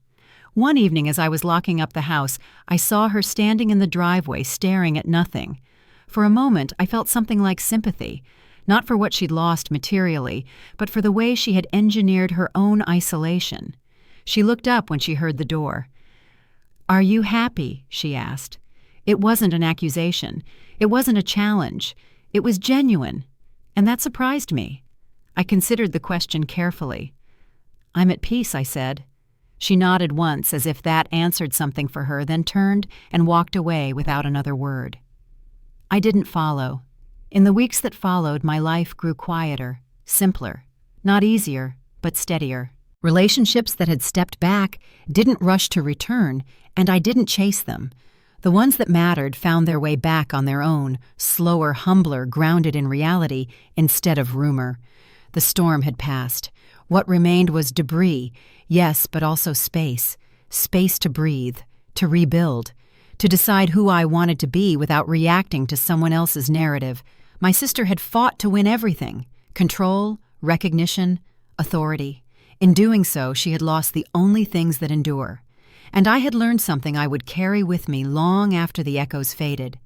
One evening as I was locking up the house, I saw her standing in the driveway staring at nothing. For a moment, I felt something like sympathy, not for what she'd lost materially, but for the way she had engineered her own isolation. She looked up when she heard the door. "Are you happy?" she asked. It wasn't an accusation. It wasn't a challenge. It was genuine, and that surprised me. I considered the question carefully. "I'm at peace," I said. She nodded once, as if that answered something for her, then turned and walked away without another word. I didn't follow. In the weeks that followed, my life grew quieter, simpler, not easier, but steadier. Relationships that had stepped back didn't rush to return, and I didn't chase them. The ones that mattered found their way back on their own, slower, humbler, grounded in reality instead of rumor. The storm had passed. What remained was debris, yes, but also space. Space to breathe, to rebuild, to decide who I wanted to be without reacting to someone else's narrative. My sister had fought to win everything: control, recognition, authority. In doing so, she had lost the only things that endure. And I had learned something I would carry with me long after the echoes faded.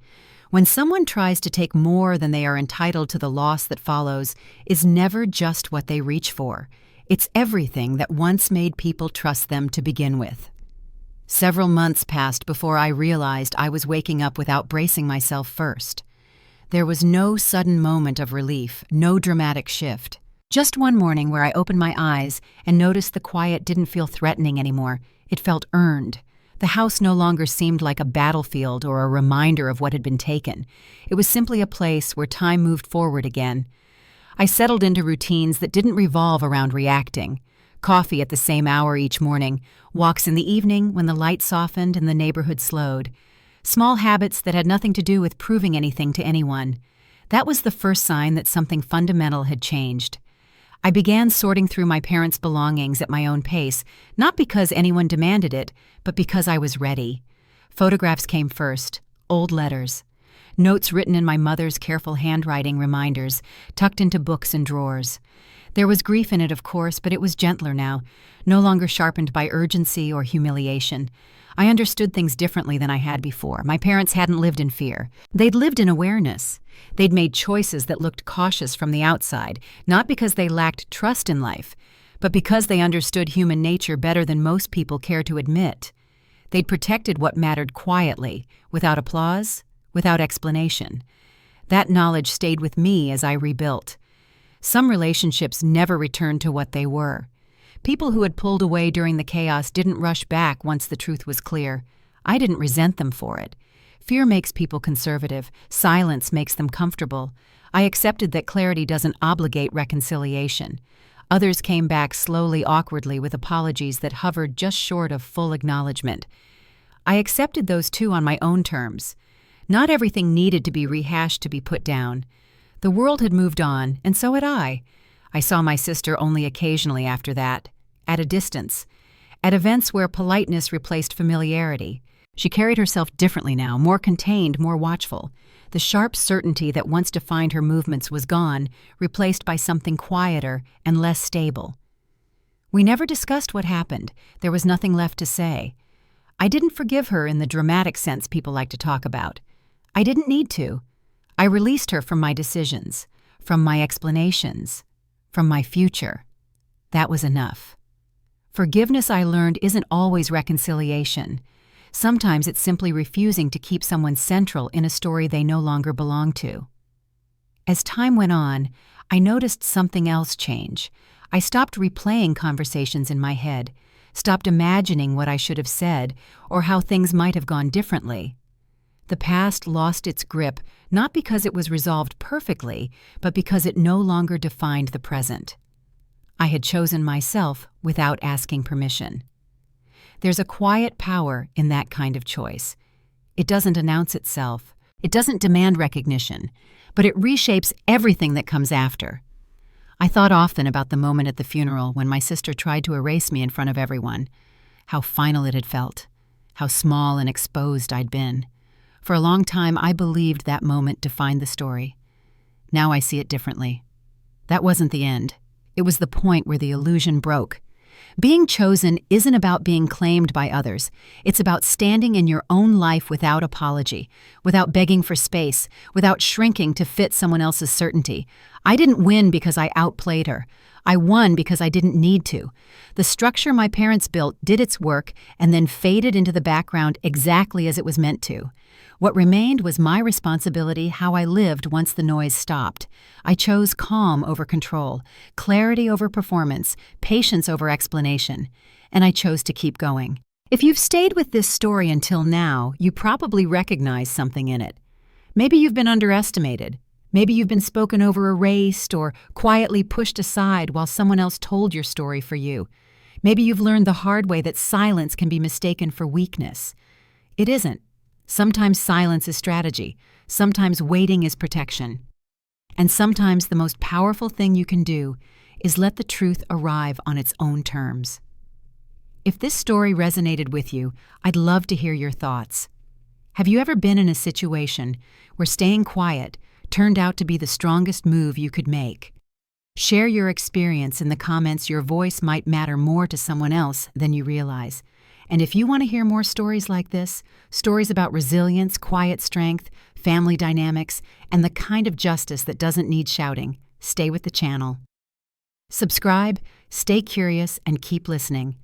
When someone tries to take more than they are entitled to, the loss that follows is never just what they reach for. It's everything that once made people trust them to begin with. Several months passed before I realized I was waking up without bracing myself first. There was no sudden moment of relief, no dramatic shift. Just one morning where I opened my eyes and noticed the quiet didn't feel threatening anymore. It felt earned. The house no longer seemed like a battlefield or a reminder of what had been taken. It was simply a place where time moved forward again. I settled into routines that didn't revolve around reacting. Coffee at the same hour each morning, walks in the evening when the light softened and the neighborhood slowed. Small habits that had nothing to do with proving anything to anyone. That was the first sign that something fundamental had changed. I began sorting through my parents' belongings at my own pace, not because anyone demanded it, but because I was ready. Photographs came first, old letters. Notes written in my mother's careful handwriting, reminders, tucked into books and drawers. There was grief in it, of course, but it was gentler now, no longer sharpened by urgency or humiliation. I understood things differently than I had before. My parents hadn't lived in fear. They'd lived in awareness. They'd made choices that looked cautious from the outside, not because they lacked trust in life, but because they understood human nature better than most people care to admit. They'd protected what mattered quietly, without applause, without explanation. That knowledge stayed with me as I rebuilt. Some relationships never returned to what they were. People who had pulled away during the chaos didn't rush back once the truth was clear. I didn't resent them for it. Fear makes people conservative. Silence makes them comfortable. I accepted that clarity doesn't obligate reconciliation. Others came back slowly, awkwardly, with apologies that hovered just short of full acknowledgement. I accepted those too on my own terms. Not everything needed to be rehashed to be put down. The world had moved on, and so had I. I saw my sister only occasionally after that, at a distance, at events where politeness replaced familiarity. She carried herself differently now, more contained, more watchful. The sharp certainty that once defined her movements was gone, replaced by something quieter and less stable. We never discussed what happened. There was nothing left to say. I didn't forgive her in the dramatic sense people like to talk about. I didn't need to. I released her from my decisions, from my explanations, from my future. That was enough. Forgiveness, I learned, isn't always reconciliation. Sometimes it's simply refusing to keep someone central in a story they no longer belong to. As time went on, I noticed something else change. I stopped replaying conversations in my head, stopped imagining what I should have said or how things might have gone differently. The past lost its grip, not because it was resolved perfectly, but because it no longer defined the present. I had chosen myself without asking permission. There's a quiet power in that kind of choice. It doesn't announce itself. It doesn't demand recognition, but it reshapes everything that comes after. I thought often about the moment at the funeral when my sister tried to erase me in front of everyone. How final it had felt. How small and exposed I'd been. For a long time, I believed that moment defined the story. Now I see it differently. That wasn't the end. It was the point where the illusion broke. Being chosen isn't about being claimed by others. It's about standing in your own life without apology, without begging for space, without shrinking to fit someone else's certainty. I didn't win because I outplayed her. I won because I didn't need to. The structure my parents built did its work and then faded into the background exactly as it was meant to. What remained was my responsibility, how I lived once the noise stopped. I chose calm over control, clarity over performance, patience over explanation, and I chose to keep going. If you've stayed with this story until now, you probably recognize something in it. Maybe you've been underestimated. Maybe you've been spoken over, erased, or quietly pushed aside while someone else told your story for you. Maybe you've learned the hard way that silence can be mistaken for weakness. It isn't. Sometimes silence is strategy. Sometimes waiting is protection. And sometimes the most powerful thing you can do is let the truth arrive on its own terms. If this story resonated with you, I'd love to hear your thoughts. Have you ever been in a situation where staying quiet turned out to be the strongest move you could make? Share your experience in the comments. Your voice might matter more to someone else than you realize. And if you want to hear more stories like this, stories about resilience, quiet strength, family dynamics, and the kind of justice that doesn't need shouting, stay with the channel. Subscribe, stay curious, and keep listening.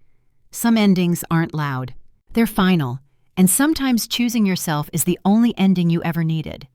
Some endings aren't loud. They're final, and sometimes choosing yourself is the only ending you ever needed.